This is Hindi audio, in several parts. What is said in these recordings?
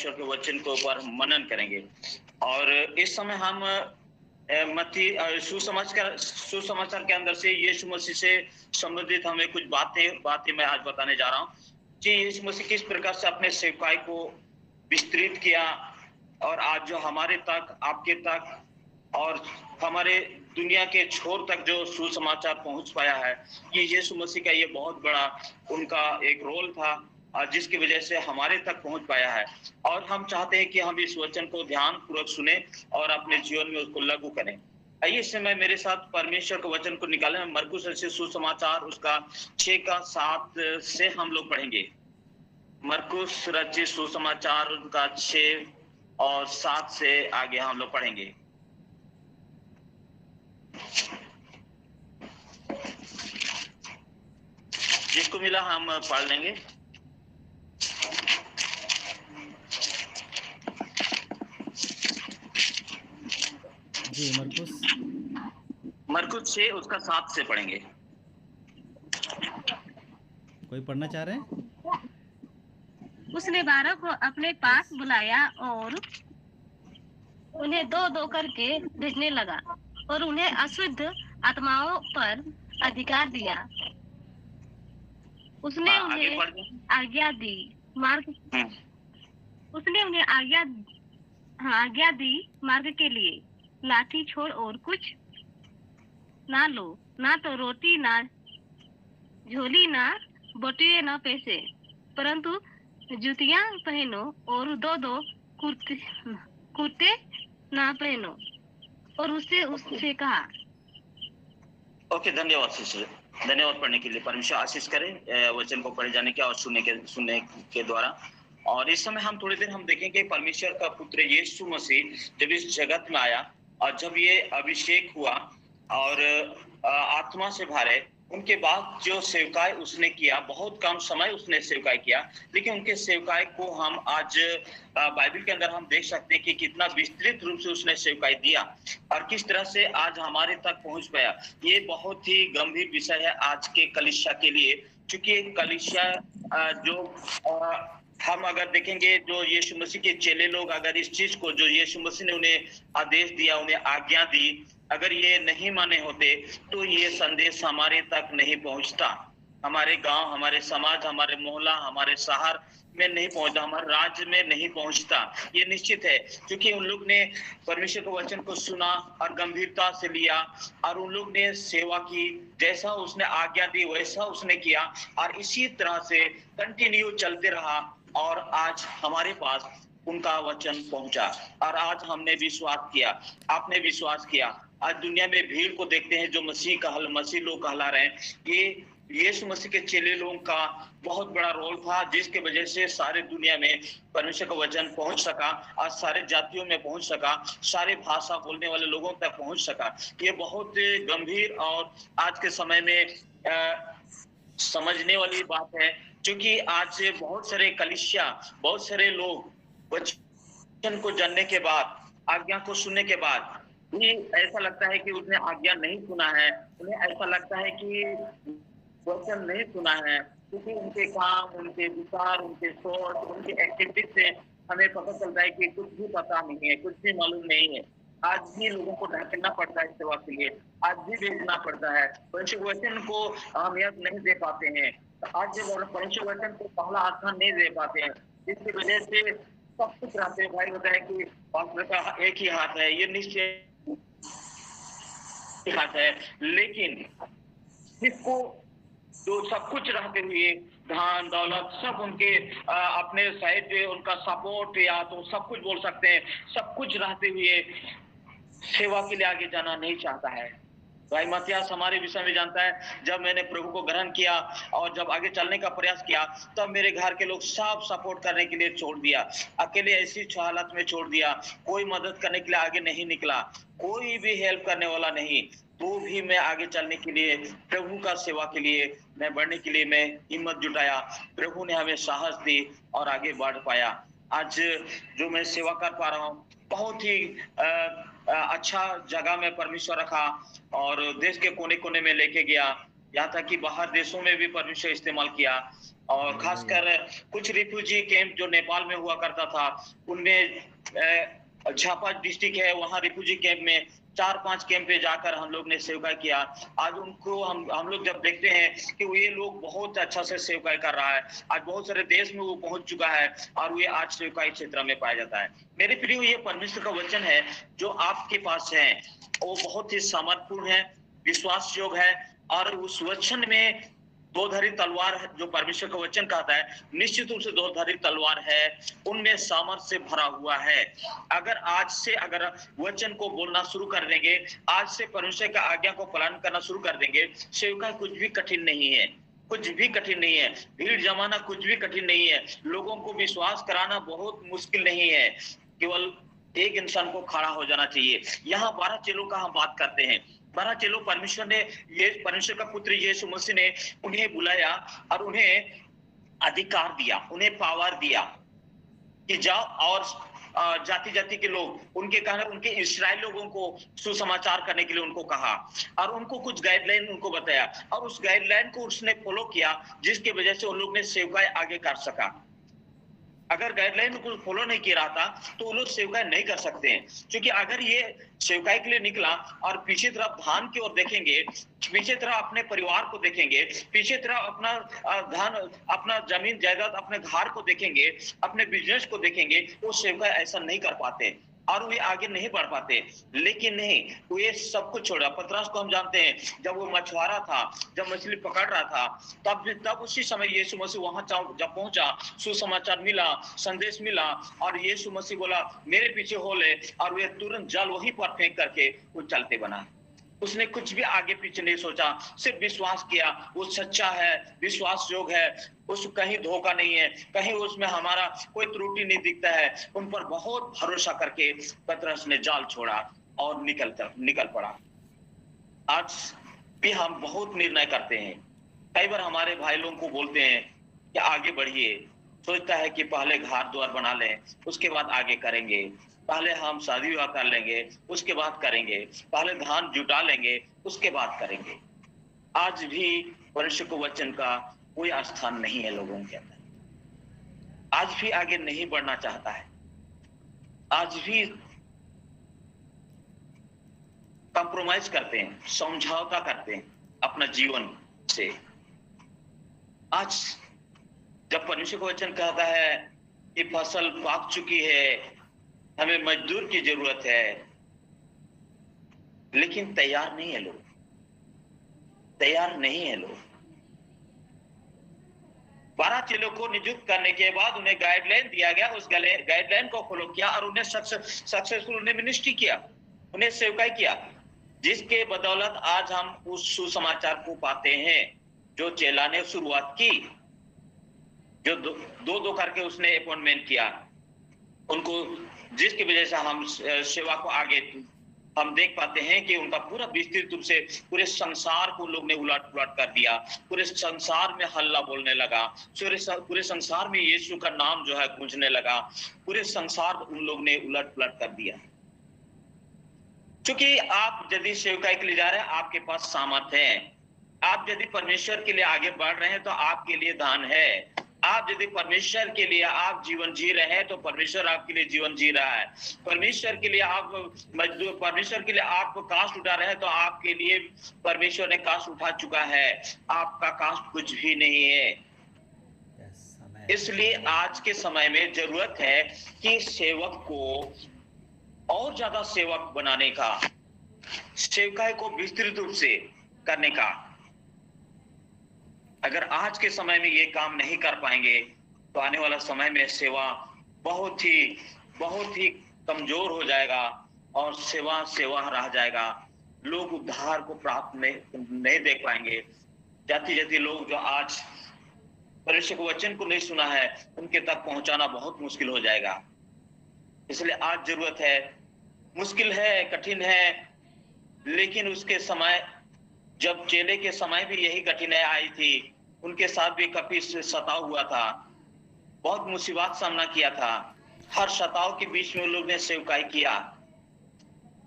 परमेश्वर के वचन के ऊपर मनन करेंगे। और इस समय हम सुसमाचार के अंदर से यीशु मसीह से संबंधित हमें कुछ बातें मैं आज बताने जा रहा हूँ कि यीशु मसीह किस प्रकार से अपने सेवकाई को विस्तृत किया और आज जो हमारे तक, आपके तक और हमारे दुनिया के छोर तक जो सुसमाचार पहुंच पाया है, ये यीशु मसीह का ये बहुत बड़ा उनका एक रोल था जिसकी वजह से हमारे तक पहुंच पाया है। और हम चाहते हैं कि हम इस वचन को ध्यान पूर्वक सुने और अपने जीवन में उसको लागू करें। आइए इस समय मेरे साथ परमेश्वर के वचन को निकालें। मरकुस रचित सुसमाचार उसका 6 का 7 से हम लोग पढ़ेंगे। मरकुस रचित सुसमाचार उनका 6 और 7 से आगे हम लोग पढ़ेंगे। जिसको मिला हम पढ़ लेंगे। जी मरकुस 6 उसका 7 से पढ़ेंगे। कोई पढ़ना चाह रहे हैं? उसने 12 को अपने पास बुलाया और उन्हें 2-2 करके भेजने लगा और उन्हें अशुद्ध आत्माओं पर अधिकार दिया। उसने उन्हें आज्ञा दी मार्ग के लिए लाठी छोड़ और कुछ ना लो, ना तो रोटी, ना झोली, ना बटुए, ना पैसे, परंतु जूतियां पहनो और 2-2 कुर्ते ना पहनो। और उससे कहा। ओके, धन्यवाद शिष्य, धन्यवाद पढ़ने के लिए। परमेश्वर आशीष करें वचन को पढ़े जाने के और सुनने के द्वारा। और इस समय हम थोड़ी देर हम देखेंगे परमेश्वर का पुत्र यीशु मसीह जब इस जगत में आया और जब ये अभिषेक हुआ और आत्मा से भरे, उनके बाद जो सेवकाई उसने किया, बहुत कम समय उसने सेवकाई किया, लेकिन उनके सेवकाई को हम आज बाइबल के अंदर हम देख सकते हैं कि कितना विस्तृत रूप से उसने सेवकाई दिया और किस तरह से आज हमारे तक पहुंच पाया। ये बहुत ही गंभीर विषय है आज के कलीसिया के लिए, क्योंकि कलीसिया जो हम अगर देखेंगे जो यीशु मसीह के चेले लोग अगर इस चीज को जो यीशु मसीह ने उन्हें आदेश दिया, उन्हें आज्ञा दी, अगर ये नहीं माने होते तो ये संदेश हमारे तक नहीं पहुंचता, हमारे गांव, हमारे समाज, हमारे मोहल्ला, हमारे शहर में नहीं पहुंचता, हमारे राज्य में नहीं पहुंचता। ये निश्चित है, क्योंकि उन लोग ने परमेश्वर के वचन को सुना और गंभीरता से लिया और उन लोग ने सेवा की, जैसा उसने आज्ञा दी वैसा उसने किया और इसी तरह से कंटिन्यू चलते रहा और आज हमारे पास उनका वचन पहुंचा और आज हमने विश्वास किया, आपने विश्वास किया। आज दुनिया में भीड़ को देखते हैं जो मसीह लोग कहला रहे हैं, ये यीशु मसीह के चेले लोगों का बहुत बड़ा रोल था, जिसके वजह से सारे दुनिया में परमेश्वर का वचन पहुंच सका, आज सारे जातियों में पहुंच सका, सारे भाषा बोलने वाले लोगों तक पहुंच सका। ये बहुत गंभीर और आज के समय में समझने वाली बात है, क्योंकि आज बहुत सारे कलीसिया, बहुत सारे लोग वचन को जानने के बाद, आज्ञा को सुनने के बाद भी ऐसा लगता है कि उसने आज्ञा नहीं सुना है, उन्हें ऐसा लगता है कि वचन नहीं सुना है, क्योंकि उनके काम, उनके विचार, उनके सोच, उनके एक्टिविटीज से हमें पता चलता है कि कुछ भी पता नहीं है, कुछ भी मालूम नहीं है। आज भी लोगों को ढकेलना पड़ता है सेवा के लिए, आज भी भेजना पड़ता है, परमेश्वर वचन को अहमियत नहीं दे पाते हैं, आज परमेश्वर वचन को पहला स्थान नहीं दे पाते हैं, जिसकी वजह से सब कुछ रहते हैं। भाई होता है कि पास्टर का एक ही हाथ है, ये निश्चय हाथ है, लेकिन जिसको जो सब कुछ रहते हुए धन दौलत सब उनके अपने साइड पे उनका सपोर्ट या तो सब कुछ बोल सकते हैं, सब कुछ रहते हुए सेवा के लिए आगे जाना नहीं चाहता है। भाई मत्तियास हमारे विषय में जानता है, जब मैंने प्रभु को ग्रहण किया और जब आगे चलने का प्रयास किया, तब मेरे घर के लोग सब सपोर्ट करने के लिए छोड़ दिया, अकेले ऐसी हालत में छोड़ दिया, कोई मदद करने के लिए आगे नहीं निकला, कोई भी हेल्प करने वाला नहीं। तो भी मैं आगे चलने के लिए, प्रभु का सेवा के लिए, मैं बढ़ने के लिए मैं हिम्मत जुटाया, प्रभु ने हमें साहस दी और आगे बढ़ पाया। आज जो मैं सेवा कर पा रहा हूँ, बहुत ही अच्छा जगह में परमेश्वर रखा और देश के कोने कोने में लेके गया यहाँ तक कि बाहर देशों में भी परमेश्वर इस्तेमाल किया। और खासकर कुछ रिफ्यूजी कैंप जो नेपाल में हुआ करता था, उनमें झापा डिस्ट्रिक्ट है, वहाँ रिफ्यूजी कैंप में 4-5 कैंप पे जाकर हम लोग ने सेवकाई किया। आज उनको हम लोग जब देखते हैं कि ये लोग बहुत अच्छा से सेवकाई कर रहा है, आज बहुत सारे देश में वो पहुंच चुका है और ये आज सेवकाई क्षेत्र में पाया जाता है। मेरे प्रियो, ये परमेश्वर का वचन है जो आपके पास है, वो बहुत ही सामर्थपूर्ण है, विश्वास योग्य है। और उस वचन में दोधारी तलवार है, जो परमेश्वर का वचन कहता है, निश्चित रूप से दोधारी तलवार है, उनमें सामर्थ से भरा हुआ है। अगर आज से अगर वचन को बोलना शुरू कर देंगे, आज से परमेश्वर का आज्ञा को पालन करना शुरू कर देंगे, सेवकाई कुछ भी कठिन नहीं है, कुछ भी कठिन नहीं है। भीड़ जमाना कुछ भी कठिन नहीं है। लोगों को विश्वास कराना बहुत मुश्किल नहीं है, केवल एक इंसान को खड़ा हो जाना चाहिए। यहाँ 12 चेलों का हम बात करते हैं। 12 चेलों परमेश्वर ने, ये परमेश्वर का पुत्र यीशु मसीह ने उन्हें बुलाया और उन्हें अधिकार दिया, उन्हें पावर दिया कि जाओ और जाति जाति के लोग, उनके कहने उनके इस्राएल लोगों को सुसमाचार करने के लिए उनको कहा और उनको कुछ गाइडलाइन उनको बताया और उस गाइडलाइन को उसने फॉलो किया, जिसकी वजह से उन लोग ने सेवकाई आगे कर सका। अगर गाइडलाइन को फॉलो नहीं किया रहा था तो वो लोग सेवकाई नहीं कर सकते हैं। क्योंकि अगर ये सेवकाई के लिए निकला और पीछे तरफ धान की ओर देखेंगे, पीछे तरफ अपने परिवार को देखेंगे, पीछे तरफ अपना धान, अपना जमीन जायदाद, अपने घर को देखेंगे, अपने बिजनेस को देखेंगे, वो सेवकाई ऐसा नहीं कर पाते और वे आगे नहीं बढ़ पाते। लेकिन नहीं, वे सब कुछ छोड़ा। पतरस को हम जानते हैं, जब वो मछुआरा था, जब मछली पकड़ रहा था, तब उसी समय यीशु मसीह वहां जब पहुंचा, सुसमाचार मिला, संदेश मिला और यीशु मसीह बोला मेरे पीछे हो ले, और वे तुरंत जाल वहीं पर फेंक करके वो चलते बना। उसने कुछ भी आगे पीछे नहीं सोचा, सिर्फ विश्वास किया। वो सच्चा है, विश्वास योग्य है, उस कहीं धोखा नहीं है, कहीं उसमें हमारा कोई त्रुटि नहीं दिखता है। उन पर बहुत भरोसा करके पतरस ने जाल छोड़ा और निकल पड़ा। आज भी हम बहुत निर्णय करते हैं। कई बार हमारे भाई लोगों को बोलते हैं कि आगे बढ़िए, सोचता है कि पहले घर द्वार बना लें, उसके बाद आगे करेंगे, पहले हम शादी विवाह कर लेंगे, उसके बाद करेंगे, पहले धान जुटा लेंगे, उसके बाद करेंगे। आज भी परमेश्वर के वचन का कोई स्थान नहीं है लोगों के अंदर। आज भी आगे नहीं बढ़ना चाहता है, आज भी कॉम्प्रोमाइज करते हैं, समझौता करते हैं अपना जीवन से। आज जब परमेश्वर का वचन कहता है कि फसल पाक चुकी है, हमें मजदूर की जरूरत है, लेकिन तैयार नहीं है लोग, तैयार नहीं है लोग। 12 चेलों को नियुक्त करने के बाद उन्हें गाइडलाइन दिया गया, उस गाइडलाइन को फॉलो किया और उन्हें सक्सेसफुल उन्हें मिनिस्ट्री किया, उन्हें सेवकाई किया, जिसके बदौलत आज हम उस सुसमाचार को पाते हैं जो चेला ने शुरुआत की, जो दो करके उसने अपॉइंटमेंट किया उनको, जिसकी वजह से हम सेवा को आगे हम देख पाते हैं कि उनका पूरा विस्तृत रूप से पूरे संसार को लोग ने उलट पुलट कर दिया, पूरे संसार में हल्ला बोलने लगा, पूरे संसार में यीशु का नाम जो है गूंजने लगा, पूरे संसार उन लोग ने उलट पुलट कर दिया। क्योंकि आप यदि सेवकाई के लिए जा रहे हैं, आपके पास सामर्थ्य है। आप यदि परमेश्वर के लिए आगे बढ़ रहे हैं तो आपके लिए दान है। आप यदि परमेश्वर के लिए आप जीवन जी रहे हैं तो परमेश्वर आपके लिए जीवन जी रहा है। परमेश्वर के लिए आप मजदूर, परमेश्वर के लिए आप कास्ट उठा रहे हैं तो आपके लिए परमेश्वर ने कास्ट उठा चुका है। आपका कास्ट कुछ भी नहीं है। इसलिए आज के समय में जरूरत है कि सेवक को और ज्यादा सेवक बनाने का, सेवकाई को विस्तृत रूप से करने का। अगर आज के समय में ये काम नहीं कर पाएंगे तो आने वाला समय में सेवा बहुत ही कमजोर हो जाएगा और सेवा रह जाएगा। लोग उद्धार को प्राप्त नहीं देख पाएंगे। जाति लोग जो आज परमेश्वर के वचन को नहीं सुना है, उनके तक पहुंचाना बहुत मुश्किल हो जाएगा। इसलिए आज जरूरत है, मुश्किल है, कठिन है, लेकिन उसके समय, जब चेले के समय भी यही कठिनाई आई थी, उनके साथ भी कपि सताव हुआ था, बहुत मुसीबत सामना किया था। हर सताव के बीच में लोग ने सेवकाई किया।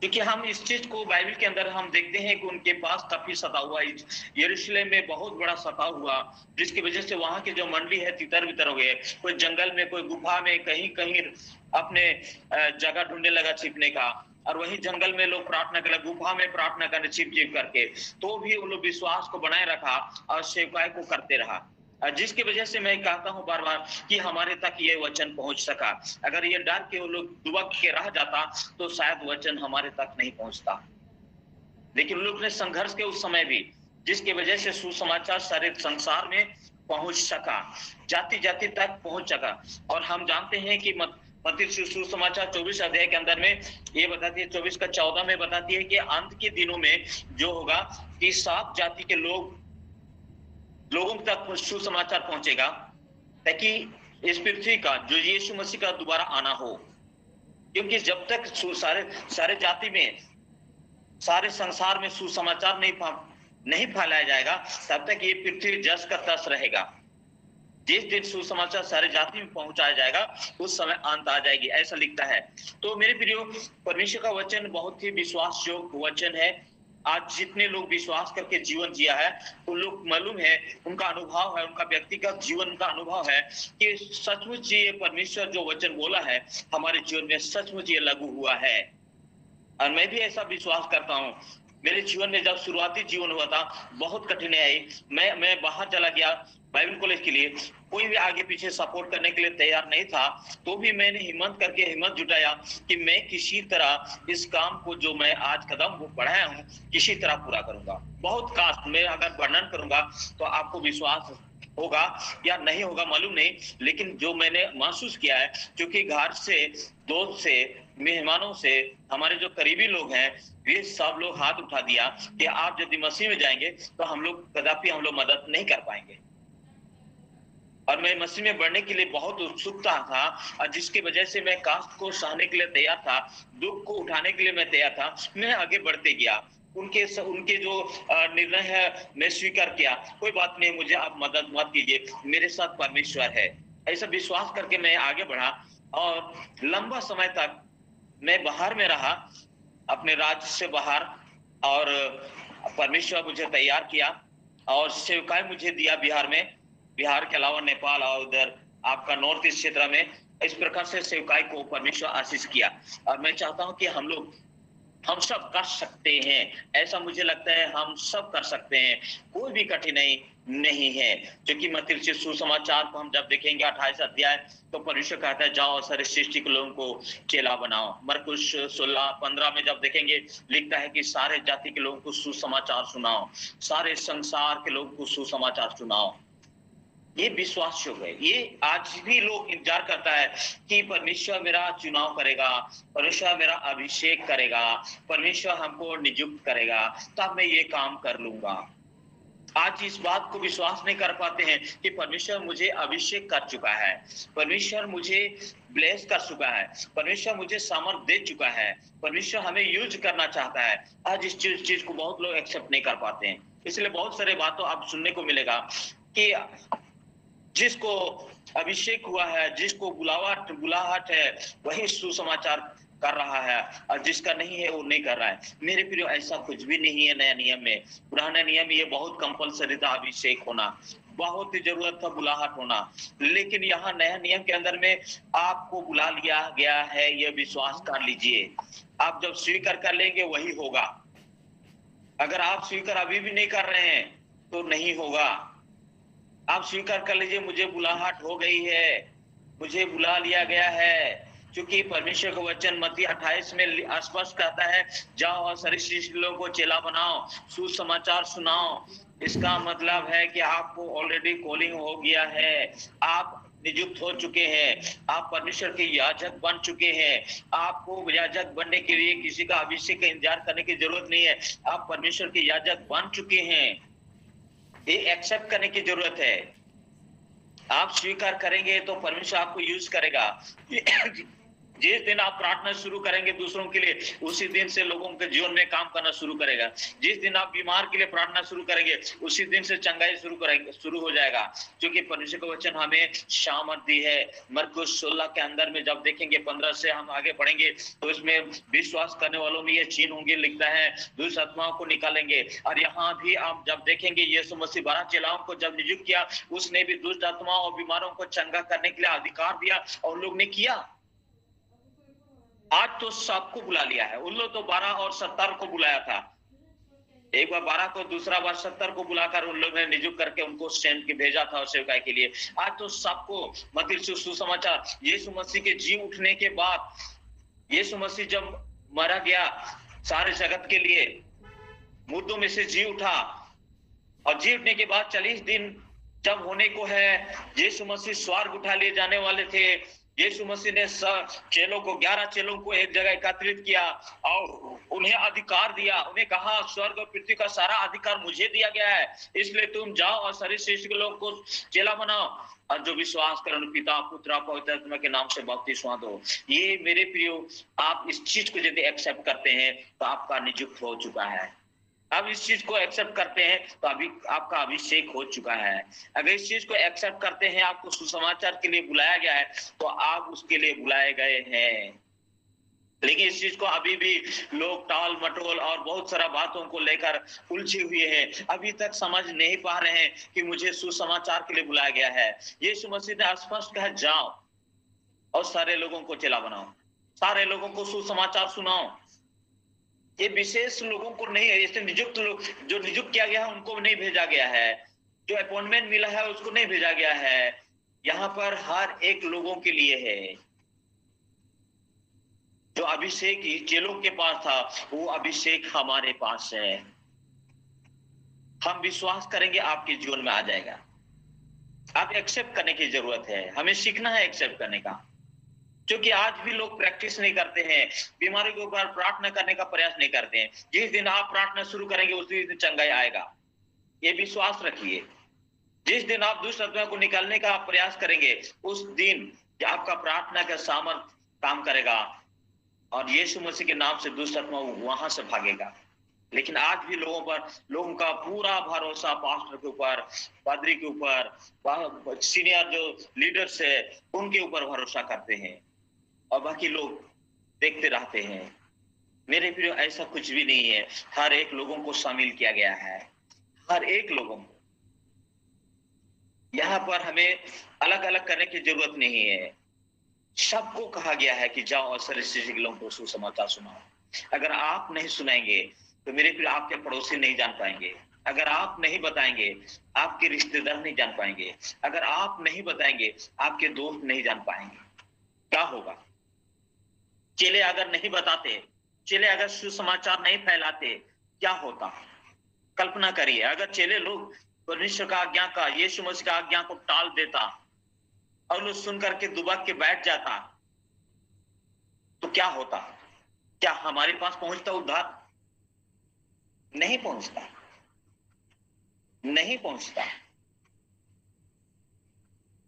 क्योंकि हम इस चीज को बाइबल के अंदर हम देखते हैं कि उनके पास काफी सता हुआ, यरूशलेम में बहुत बड़ा सता हुआ, जिसकी वजह से वहां की जो मंडली है तितर बितर हो गए। कोई जंगल में, कोई गुफा में, कहीं कहीं अपने जगह ढूंढने लगा छिपने का, और वही जंगल में लोग प्रार्थना कर, गुफा में प्रार्थना करने छिप छिप करके, तो भी वो लोग विश्वास को बनाए रखा और सेवकाई को करते रहा। जिसकी वजह से मैं कहता हूं बार बार कि हमारे तक ये वचन पहुंच सका। अगर ये डर के वो लोग दुबक के रह जाता तो शायद वचन हमारे तक नहीं पहुंचता। लेकिन लोग ने संघर्ष के उस समय भी, जिसकी वजह से सुसमाचार सारे संसार में पहुंच सका, जाति जाति तक पहुंच सका। और हम जानते हैं कि मत्ती सुसमाचार 24 अध्याय के अंदर में ये बताती है, 24 का 14 में बताती है कि अंत के दिनों में जो होगा कि 7 जाति के लोगों तक सुसमाचार पहुंचेगा, ताकि इस पृथ्वी का जो यीशु मसीह का दोबारा आना हो। क्योंकि जब तक सारे जाति में, सारे संसार में सुसमाचार नहीं फैलाया जाएगा, तब तक ये पृथ्वी जस का तस रहेगा। जिस दिन सुसमाचार सारे जाति में पहुंचाया जाएगा, उस समय अंत आ जाएगी, ऐसा लिखता है। तो मेरे प्रियो, परमेश्वर का वचन बहुत ही विश्वास योग्य वचन है। आज जितने लोग विश्वास करके जीवन जिया है, उन लोग मालूम है, उनका अनुभव है, उनका व्यक्तिगत जीवन का अनुभव है कि सचमुच ये परमेश्वर जो वचन बोला है हमारे जीवन में सचमुच ये लागू हुआ है। और मैं भी ऐसा विश्वास करता हूँ। मेरे जीवन में जब शुरुआती जीवन हुआ था, बहुत कठिनाई आई। मैं बाहर चला गया बाइबल कॉलेज के लिए, कोई भी आगे पीछे सपोर्ट करने के लिए तैयार नहीं था, तो भी मैंने हिम्मत जुटाया कि मैं किसी तरह इस काम को जो मैं आज कदम बढ़ाया हूँ, किसी तरह पूरा करूंगा। बहुत काश मैं अगर वर्णन करूंगा तो आपको विश्वास होगा या नहीं होगा मालूम नहीं, लेकिन जो मैंने महसूस किया है, क्योंकि घर से, दोस्त से, मेहमानों से, हमारे जो करीबी लोग हैं, वे सब लोग हाथ उठा दिया कि आप यदि मसीह में जाएंगे तो हम लोग कदापि मदद नहीं कर पाएंगे। और मैं मसीह में बढ़ने के लिए बहुत उत्सुकता था, और जिसकी वजह से मैं कास्ट को सहने के लिए तैयार था, दुख को उठाने के लिए मैं तैयार था। मैं आगे बढ़ते गया, उनके जो निर्णय है मैं स्वीकार किया। कोई बात नहीं, मुझे आप मदद मत कीजिए, मेरे साथ परमेश्वर है, ऐसा विश्वास करके मैं आगे बढ़ा। और लंबा समय तक मैं बाहर में रहा, अपने राज्य से बाहर, और परमेश्वर मुझे तैयार किया और सेवकाई मुझे दिया बिहार में, बिहार के अलावा नेपाल और उधर आपका नॉर्थ ईस्ट क्षेत्र में। इस प्रकार से सेवकाई को परमेश्वर आशीष किया। और मैं चाहता हूं कि हम सब कर सकते हैं, ऐसा मुझे लगता है हम सब कर सकते हैं, कोई भी कठिनाई नहीं है। क्योंकि मत्ती सुसमाचार को हम जब देखेंगे 28 अध्याय, तो परमेश्वर कहता है जाओ सारे सृष्टि के लोगों को चेला बनाओ। मरकुस 16:15 में जब देखेंगे, लिखता है कि सारे जाति के लोगों को सुसमाचार सुनाओ, सारे संसार के लोगों को सुसमाचार सुनाओ। ये विश्वास योग्य है। ये आज भी लोग इंतजार करता है कि परमेश्वर मेरा चुनाव करेगा, परमेश्वर मेरा अभिषेक करेगा, परमेश्वर हमको नियुक्त करेगा, तब मैं ये काम कर लूंगा। आज इस बात को विश्वास नहीं कर पाते हैं कि परमेश्वर मुझे अभिषेक कर चुका है, परमेश्वर मुझे ब्लेस कर चुका है, परमेश्वर मुझे सामर्थ दे चुका है, परमेश्वर हमें यूज करना चाहता है। आज इस चीज को बहुत लोग एक्सेप्ट नहीं कर पाते हैं। इसलिए बहुत सारे बातों आप सुनने को मिलेगा कि जिसको अभिषेक हुआ है, जिसको बुलाहट है, वही सुसमाचार कर रहा है, और जिसका नहीं है वो नहीं कर रहा है। मेरे प्रियो, ऐसा कुछ भी नहीं है नया नियम में। पुराने नियम में ये बहुत कंपलसरी था, अभिषेक होना बहुत ही जरूरत था, बुलाहट होना। लेकिन यहाँ नया नियम के अंदर में आपको बुला लिया गया है, ये विश्वास कर लीजिए। आप जब स्वीकार कर लेंगे वही होगा। अगर आप स्वीकार अभी भी नहीं कर रहे हैं तो नहीं होगा। आप स्वीकार कर लीजिए, मुझे बुलाहट हो गई है, मुझे बुला लिया गया है। क्योंकि परमेश्वर का वचन मत्ती 28 में स्पष्ट कहता है, जाओ और सारे सृष्टि लोगों को चेला बनाओ, सुसमाचार सुनाओ। इसका मतलब है कि आपको ऑलरेडी कॉलिंग हो गया है, आप नियुक्त हो चुके हैं, आप परमेश्वर के याजक बन चुके हैं। आपको याजक बनने के लिए किसी का अभिषेक का इंतजार करने की जरूरत नहीं है, आप परमेश्वर के याजक बन चुके हैं। ये एक्सेप्ट करने की जरूरत है। आप स्वीकार करेंगे तो परमेश्वर आपको यूज करेगा। जिस दिन आप प्रार्थना शुरू करेंगे दूसरों के लिए, उसी दिन से लोगों के जीवन में काम करना शुरू करेगा। जिस दिन आप बीमार के लिए प्रार्थना शुरू करेंगे, उसी दिन से चंगाई शुरू हो जाएगा। क्योंकि परमेश्वर का वचन हमें सामर्थ दी है। मरकुस 16 के अंदर में जब देखेंगे 15 से हम आगे बढ़ेंगे तो इसमें विश्वास करने वालों में ये चिन्ह होंगे, लिखता है दुष्ट आत्माओं को निकालेंगे। और यहाँ भी आप जब देखेंगे यीशु मसीह 12 चेलाओं को जब नियुक्त किया, उसने भी दुष्ट आत्माओं और बीमारों को चंगा करने के लिए अधिकार दिया और लोग ने किया। आज तो सबको बुला लिया है। उन लोग तो 12 और 70 को बुलाया था, एक बार 12 को, दूसरा बार 70 को बुलाकर उन लोगों ने नियुक्त करके उनको सेंड के भेजा था सेवकाई के लिए। आज तो सबको मतलब सुसमाचार यीशु मसीह के जी उठने के बाद, यीशु मसीह जब मारा गया सारे जगत के लिए, मुर्दों में से जी उठा और जी उठने के बाद 40 दिन जब होने को है, यीशु मसीह स्वर्ग उठा लिए जाने वाले थे। यीशु मसीह ने चेलों को 11 चेलों को एक जगह एकत्रित किया और उन्हें अधिकार दिया। उन्हें कहा स्वर्ग और पृथ्वी का सारा अधिकार मुझे दिया गया है, इसलिए तुम जाओ और सारे श्रेष्ठ के लोगों को चेला बनाओ और जो विश्वास करें पिता पुत्र पवित्र आत्मा के नाम से बपतिस्मा दो। ये मेरे प्रियो, आप इस चीज को यदि एक्सेप्ट करते हैं तो आपका नियुक्त हो चुका है। अब इस चीज को एक्सेप्ट करते हैं तो अभी आपका अभिषेक हो चुका है। अगर इस चीज को एक्सेप्ट करते हैं, आपको सुसमाचार के लिए बुलाया गया है तो आप उसके लिए बुलाए गए हैं। लेकिन इस चीज को अभी भी लोग टाल मटोल और बहुत सारा बातों को लेकर उलझे हुए हैं, अभी तक समझ नहीं पा रहे हैं कि मुझे सुसमाचार के लिए बुलाया गया है। यीशु मसीह ने स्पष्ट कहा जाओ और सारे लोगों को चेला बनाओ, सारे लोगों को सुसमाचार सुनाओ। ये विशेष लोगों को नहीं है, इससे नियुक्त लोग जो नियुक्त किया गया है उनको नहीं भेजा गया है, जो अपॉइंटमेंट मिला है उसको नहीं भेजा गया है। यहाँ पर हर एक लोगों के लिए है। जो अभिषेक चेलों के पास था वो अभिषेक हमारे पास है। हम विश्वास करेंगे आपके जीवन में आ जाएगा। आप एक्सेप्ट करने की जरूरत है, हमें सीखना है एक्सेप्ट करने का। क्योंकि आज भी लोग प्रैक्टिस नहीं करते हैं, बीमारी के ऊपर प्रार्थना करने का प्रयास नहीं करते हैं। जिस दिन आप प्रार्थना शुरू करेंगे उसी दिन चंगाई आएगा, ये विश्वास रखिए। जिस दिन आप दुष्ट आत्मा को निकालने का प्रयास करेंगे उस दिन आपका प्रार्थना का सामर्थ काम करेगा और यीशु मसीह के नाम से दुष्ट आत्मा वहां से भागेगा। लेकिन आज भी लोगों का पूरा भरोसा पास्टर के ऊपर, पादरी के ऊपर, सीनियर जो लीडर्स है उनके ऊपर भरोसा करते हैं और बाकी लोग देखते रहते हैं। मेरे प्रियो, ऐसा कुछ भी नहीं है। हर एक लोगों को शामिल किया गया है, हर एक लोगों को। यहाँ पर हमें अलग अलग करने की जरूरत नहीं है। सबको कहा गया है कि जाओ और सारे लोगों को सुसमाचार सुनाओ। अगर आप नहीं सुनाएंगे तो मेरे प्रिय आपके पड़ोसी नहीं जान पाएंगे। अगर आप नहीं बताएंगे आपके रिश्तेदार नहीं जान पाएंगे। अगर आप नहीं बताएंगे आपके दोस्त नहीं जान पाएंगे। क्या होगा? चेले अगर नहीं बताते, चेले अगर सुसमाचार नहीं फैलाते, क्या होता? कल्पना करिए, अगर चेले लोग परमेश्वर का आज्ञा का, यीशु मसीह का आज्ञा को टाल देता और लोग सुन करके दुबक के बैठ जाता तो क्या होता? क्या हमारे पास पहुंचता उद्धार? नहीं पहुंचता, नहीं पहुंचता।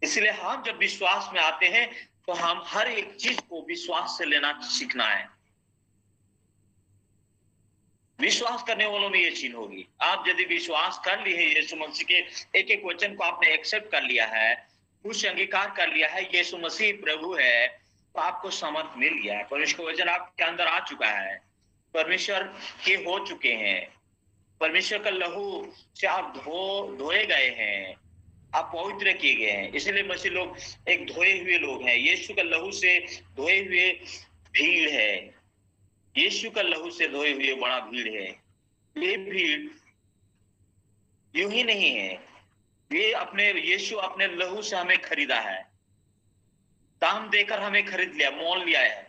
इसलिए हम जब विश्वास में आते हैं तो हम हर एक चीज को विश्वास से लेना सीखना है। विश्वास करने वालों में ये चीज होगी। आप यदि विश्वास कर लिए है यीशु मसीह के एक एक वचन को आपने एक्सेप्ट कर लिया है, कुछ अंगीकार कर लिया है, यीशु मसीह प्रभु है, तो आपको समर्थ मिल गया है। परमेश्वर का वचन आपके अंदर आ चुका है, परमेश्वर के हो चुके हैं, परमेश्वर का लहू से आप धोए गए हैं, आप पवित्र किए गए हैं। इसलिए मसीह लोग एक धोए हुए लोग हैं। यीशु का लहू से धोए हुए भीड़ है, यीशु का लहू से धोए हुए बड़ा भीड़ है। ये भीड़ यूं ही नहीं है, ये यीशु अपने लहू से हमें खरीदा है, दाम देकर हमें खरीद लिया, मोल लिया है।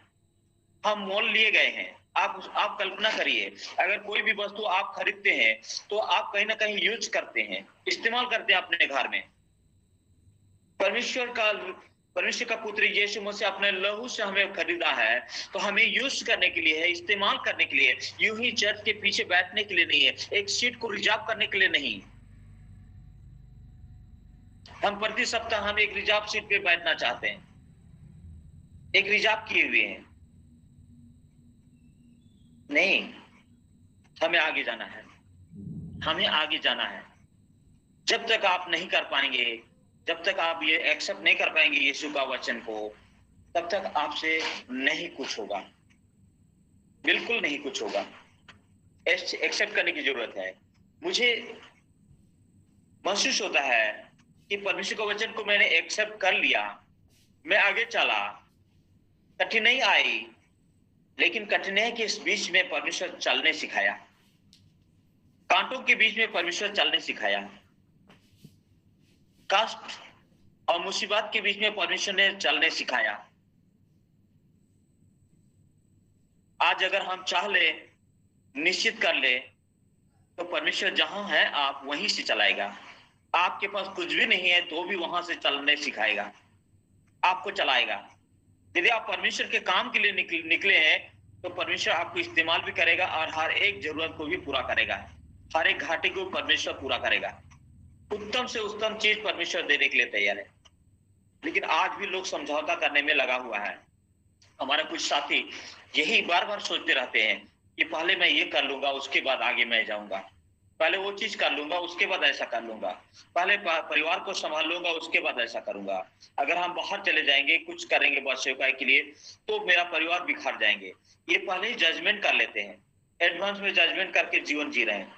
हम मोल लिए गए हैं। आप कल्पना करिए, अगर कोई भी वस्तु आप खरीदते हैं तो आप कहीं ना कहीं यूज करते हैं, इस्तेमाल करते हैं अपने घर में। परमेश्वर का पुत्र यीशु मसीह अपने लहू से हमें खरीदा है, तो हमें यूज करने के लिए है, इस्तेमाल करने के लिए। यूं ही चर्च के पीछे बैठने के लिए नहीं है, एक सीट को रिजर्व करने के लिए नहीं। हम प्रति सप्ताह हम एक रिजर्व सीट पे बैठना चाहते हैं, एक रिजर्व किए हुए हैं। नहीं, हमें आगे जाना है, हमें आगे जाना है। जब तक आप नहीं कर पाएंगे, जब तक आप ये एक्सेप्ट नहीं कर पाएंगे यीशु का वचन को, तब तक आपसे नहीं कुछ होगा, बिल्कुल नहीं कुछ होगा। एक्सेप्ट करने की जरूरत है। मुझे महसूस होता है कि परमेश्वर के वचन को मैंने एक्सेप्ट कर लिया, मैं आगे चला, कठिनाई आई, लेकिन कठिनाई के इस बीच में परमेश्वर चलने सिखाया, कांटों के बीच में परमेश्वर चलने सिखाया, कष्ट और मुसीबत के बीच में परमेश्वर ने चलने सिखाया। आज अगर हम चाह ले, निश्चित कर ले, तो परमेश्वर जहां है आप वहीं से चलाएगा। आपके पास कुछ भी नहीं है तो भी वहां से चलने सिखाएगा, आपको चलाएगा। यदि आप परमेश्वर के काम के लिए निकले हैं तो परमेश्वर आपको इस्तेमाल भी करेगा और हर एक जरूरत को भी पूरा करेगा, हर एक घाटे को परमेश्वर पूरा करेगा। उत्तम से उत्तम चीज परमेश्वर देने के लिए तैयार है। लेकिन आज भी लोग समझौता करने में लगा हुआ है। हमारे कुछ साथी यही बार बार सोचते रहते हैं कि पहले मैं ये कर लूंगा, उसके बाद आगे मैं जाऊंगा, पहले वो चीज कर लूंगा, उसके बाद ऐसा कर लूंगा, पहले परिवार को संभाल लूंगा, उसके बाद ऐसा करूंगा। अगर हम बाहर चले जाएंगे, कुछ करेंगे बस सेवकाई के लिए, तो मेरा परिवार बिखर जाएंगे। ये पहले ही जजमेंट कर लेते हैं, एडवांस में जजमेंट करके जीवन जी रहे हैं।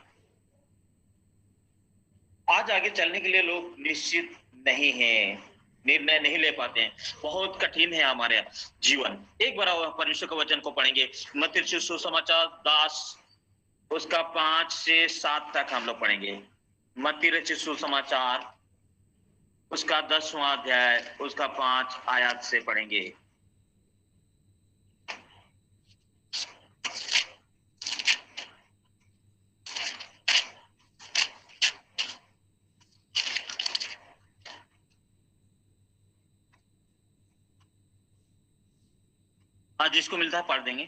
आज आगे चलने के लिए लोग निश्चित नहीं हैं, निर्णय नहीं ले पाते हैं, बहुत कठिन है हमारे जीवन। एक बार परमेश्वर के वचन को पढ़ेंगे, मत्ती रचित सुसमाचार 10 उसका 5 से 7 तक हम लोग पढ़ेंगे। मत्ती रचित सुसमाचार उसका 10वां अध्याय उसका 5 आयत से पढ़ेंगे। आज जिसको मिलता है पढ़ देंगे।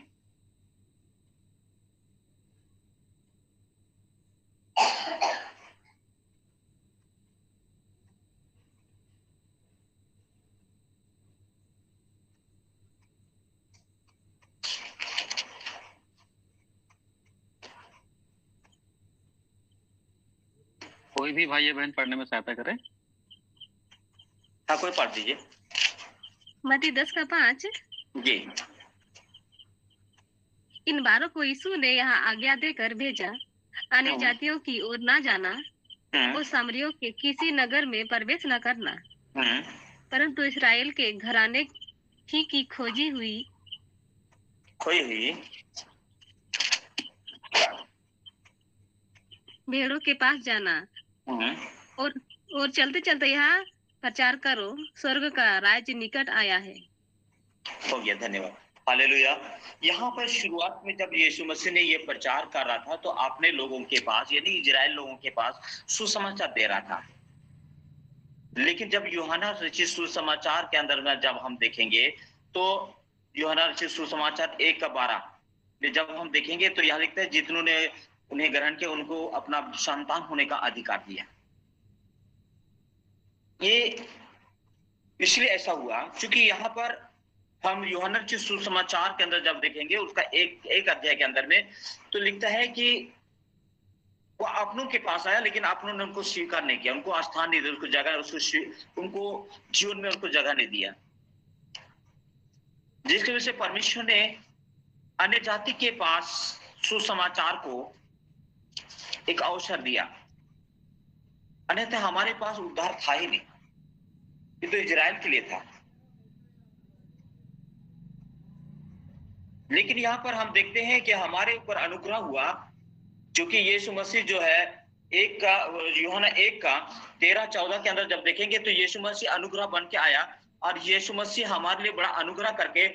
कोई भी भाई बहन पढ़ने में सहायता करे। हाँ, कोई पढ़ दीजिए। मत्ती 10 का 5। जी। इन 12 को यीशु ने यहाँ आज्ञा देकर भेजा, अन्य जातियों की ओर ना जाना और सामरियों के किसी नगर में प्रवेश न करना, परंतु इस्राएल के घराने ही की खोई हुई भेड़ों के पास जाना और चलते चलते यहाँ प्रचार करो, स्वर्ग का राज्य निकट आया है। हो गया, धन्यवाद, हालेलुया। यहाँ पर शुरुआत में जब यीशु मसीह ने ये प्रचार कर रहा था तो आपने लोगों के पास यानी इजराइल लोगों के पास सुसमाचार दे रहा था। लेकिन जब यूहन्ना रचित सुसमाचार के अंदर में जब हम देखेंगे तो यूहन्ना रचित सुसमाचार 1 का 12 जब हम देखेंगे तो यह लिखता है, जितनों ने उन्हें ग्रहण किया उनको अपना संतान होने का अधिकार दिया। ये इसलिए ऐसा हुआ क्योंकि यहाँ पर हम यूहन्ना रचित सुसमाचार के अंदर जब देखेंगे उसका एक अध्याय के अंदर में तो लिखता है कि वो अपनों के पास आया लेकिन अपनों ने उनको स्वीकार नहीं किया, उनको स्थान नहीं दिया, उसको जगह, उनको जीवन में उनको जगह नहीं दिया, जिसकी वजह से परमेश्वर ने अन्य जाति के पास सुसमाचार को एक अवसर दिया। अन्यथा हमारे पास उद्धार था ही नहीं, ये तो इजराइल के लिए था। लेकिन यहाँ पर हम देखते हैं कि हमारे ऊपर अनुग्रह हुआ, क्योंकि यीशु मसीह जो है यूहन्ना 1 का 13-14 के अंदर जब देखेंगे तो यीशु मसीह अनुग्रह बन के आया और यीशु मसीह हमारे लिए बड़ा अनुग्रह करके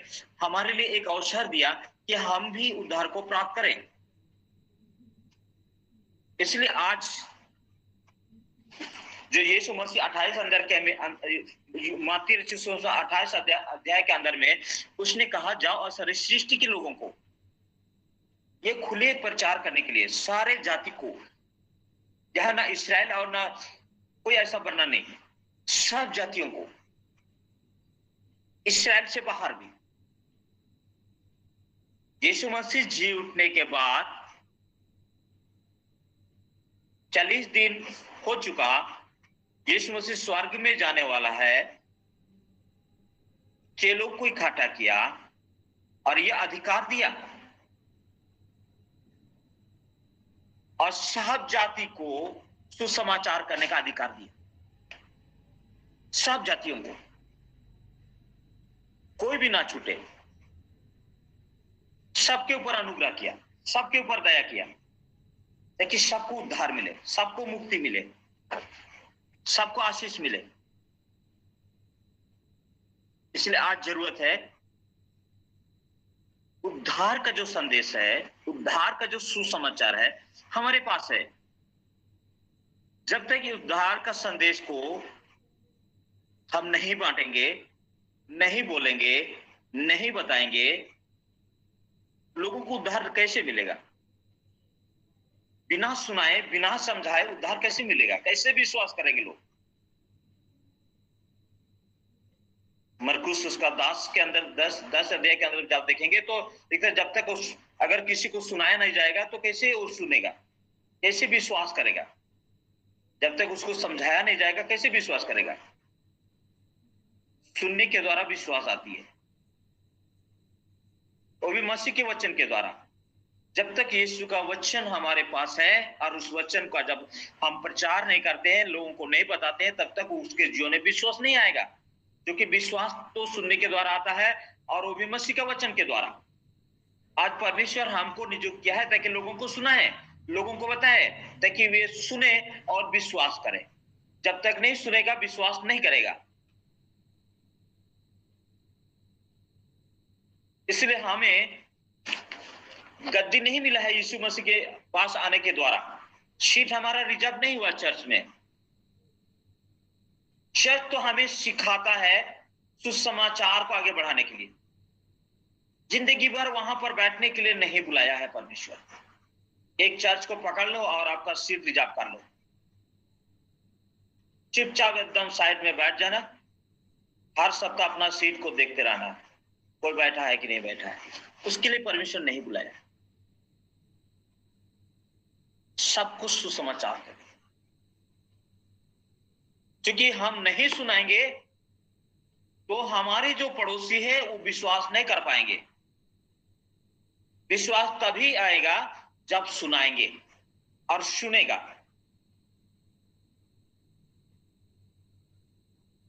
हमारे लिए एक अवसर दिया कि हम भी उद्धार को प्राप्त करें। इसलिए आज जो यीशु मसीह 28 अंदर के मत्ती रचित सुसमाचार 28 अध्याय के अंदर में उसने कहा, जाओ और सारी सृष्टि के लोगों को ये खुले प्रचार करने के लिए, सारे जाति को, जहां ना इस्राएल और ना कोई ऐसा बनना नहीं, सब जातियों को, इस्राएल से बाहर भी, यीशु मसीह जी उठने के बाद 40 दिन हो चुका, यीशु मसीह स्वर्ग में जाने वाला है। चेलों को इकट्ठा किया और यह अधिकार दिया और सब जाति को सुसमाचार करने का अधिकार दिया। सब जातियों को, कोई भी ना छूटे। सबके ऊपर अनुग्रह किया, सबके ऊपर दया किया, ताकि सबको उद्धार मिले, सबको मुक्ति मिले, सबको आशीष मिले। इसलिए आज जरूरत है उद्धार का जो संदेश है, उद्धार का जो सुसमाचार है, हमारे पास है। जब तक उद्धार का संदेश को हम नहीं बांटेंगे, नहीं बोलेंगे, नहीं बताएंगे, लोगों को उद्धार कैसे मिलेगा? बिना सुनाए, बिना समझाए उद्धार कैसे मिलेगा? कैसे विश्वास करेंगे लोग? मरकुस उसका 10 के अंदर 10 अध्याय के अंदर जब देखेंगे तो जब तक अगर किसी को सुनाया नहीं जाएगा तो कैसे वो सुनेगा, कैसे विश्वास करेगा? जब तक उसको समझाया नहीं जाएगा कैसे विश्वास करेगा? सुनने के द्वारा विश्वास आती है, वो भी मसीह के वचन के द्वारा। जब तक यीशु का वचन हमारे पास है और उस वचन का जब हम प्रचार नहीं करते हैं, लोगों को नहीं बताते हैं, तब तक उसके जीवन में विश्वास नहीं आएगा। क्योंकि विश्वास तो सुनने के द्वारा आता है और वो भी मसीह का वचन के द्वारा। आज परमेश्वर हमको नियुक्त किया है ताकि लोगों को सुनाए, लोगों को बताए, ताकि वे सुने और विश्वास करें। जब तक नहीं सुनेगा, विश्वास नहीं करेगा। इसलिए हमें गद्दी नहीं मिला है यीशु मसीह के पास आने के द्वारा। सीट हमारा रिजर्व नहीं हुआ चर्च में। चर्च तो हमें सिखाता है सुसमाचार को आगे बढ़ाने के लिए। जिंदगी भर वहां पर बैठने के लिए नहीं बुलाया है परमेश्वर। एक चर्च को पकड़ लो और आपका सीट रिजर्व कर लो, चुपचाप एकदम साइड में बैठ जाना, हर सप्ताह अपना सीट को देखते रहना, कोई बैठा है कि नहीं बैठा है। उसके लिए परमेश्वर नहीं बुलाया। सब कुछ सुसमाचार है। क्योंकि हम नहीं सुनाएंगे तो हमारे जो पड़ोसी है वो विश्वास नहीं कर पाएंगे। विश्वास तभी आएगा जब सुनाएंगे और सुनेगा।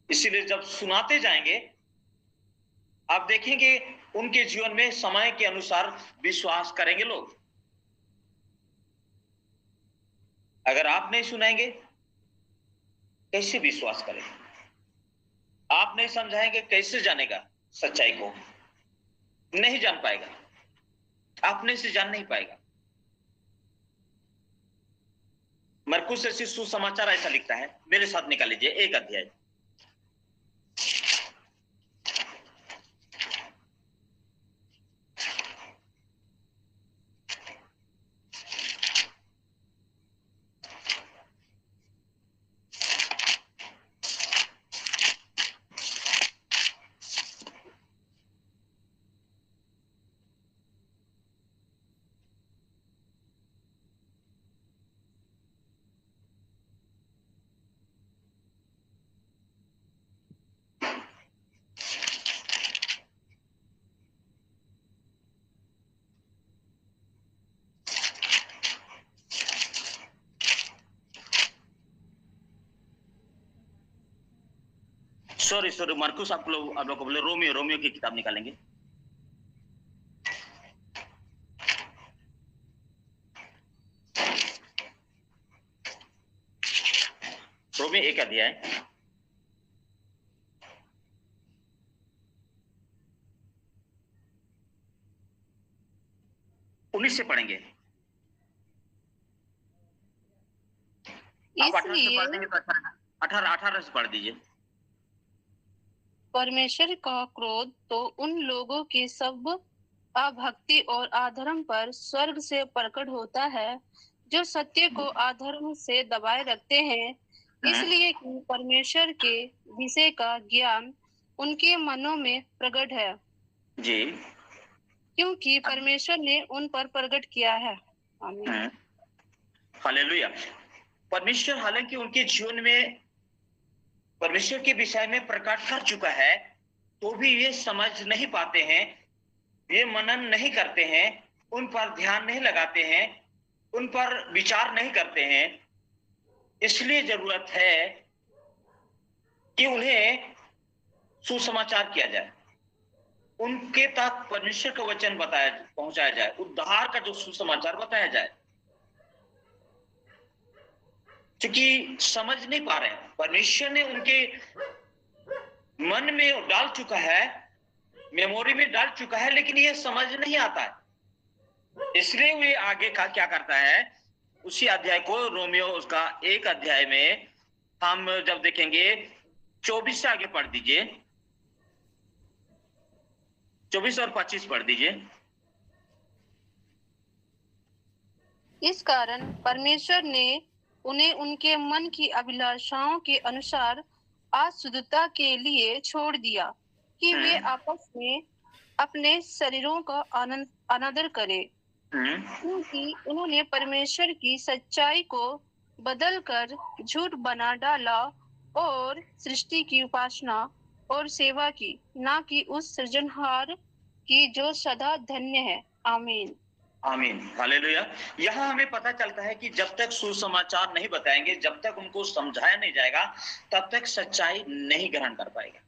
इसीलिए जब सुनाते जाएंगे, आप देखेंगे उनके जीवन में समय के अनुसार विश्वास करेंगे लोग। अगर आप नहीं सुनाएंगे कैसे विश्वास करेंगे? आप नहीं समझाएंगे कैसे जानेगा सच्चाई को? नहीं जान पाएगा, अपने से जान नहीं पाएगा। मरकुस ऐसी सुसमाचार ऐसा लिखता है, मेरे साथ निकाल लीजिए 1 अध्याय। सॉरी मार्कुस, आप लोग को बोले रोमियो की किताब निकालेंगे। रोमियो 1 अध्याय। उन्नीस से पढ़ेंगे। आप 18 से पढ़ देंगे तो 18 से पढ़ दीजिए। परमेश्वर का क्रोध तो उन लोगों की सब अभक्ति और अधर्म पर स्वर्ग से प्रकट होता है जो सत्य को अधर्म से दबाए रखते हैं, इसलिए कि परमेश्वर के विषय का ज्ञान उनके मनों में प्रकट है। जी। क्योंकि परमेश्वर ने उन पर प्रकट किया है। आमीन। हालेलुया। परमेश्वर हालांकि उनके जीवन में परमेश्वर के विषय में प्रकट कर चुका है, तो भी ये समझ नहीं पाते हैं, ये मनन नहीं करते हैं, उन पर ध्यान नहीं लगाते हैं, उन पर विचार नहीं करते हैं। इसलिए जरूरत है कि उन्हें सुसमाचार किया जाए, उनके तक परमेश्वर का वचन पहुंचाया जाए, उद्धार का जो सुसमाचार बताया जाए, क्योंकि समझ नहीं पा रहे हैं। परमेश्वर ने उनके मन में डाल चुका है, मेमोरी में डाल चुका है, लेकिन ये समझ नहीं आता है। इसलिए वे आगे का क्या करता है, उसी अध्याय को, रोमियो उसका 1 अध्याय में हम जब देखेंगे 24 से आगे पढ़ दीजिए, 24 और 25 पढ़ दीजिए। इस कारण परमेश्वर ने उन्हें उनके मन की अभिलाषाओं के अनुसार अशुद्धता के लिए छोड़ दिया कि वे आपस में अपने शरीरों का अनादर करें, क्योंकि उन्होंने परमेश्वर की सच्चाई को बदलकर झूठ बना डाला और सृष्टि की उपासना और सेवा की, ना कि उस सृजनहार की जो सदा धन्य है। आमीन। आमीन। हालेलुया। यहाँ हमें पता चलता है कि जब तक सुसमाचार नहीं बताएंगे, जब तक उनको समझाया नहीं जाएगा, तब तक सच्चाई नहीं ग्रहण कर पाएगा,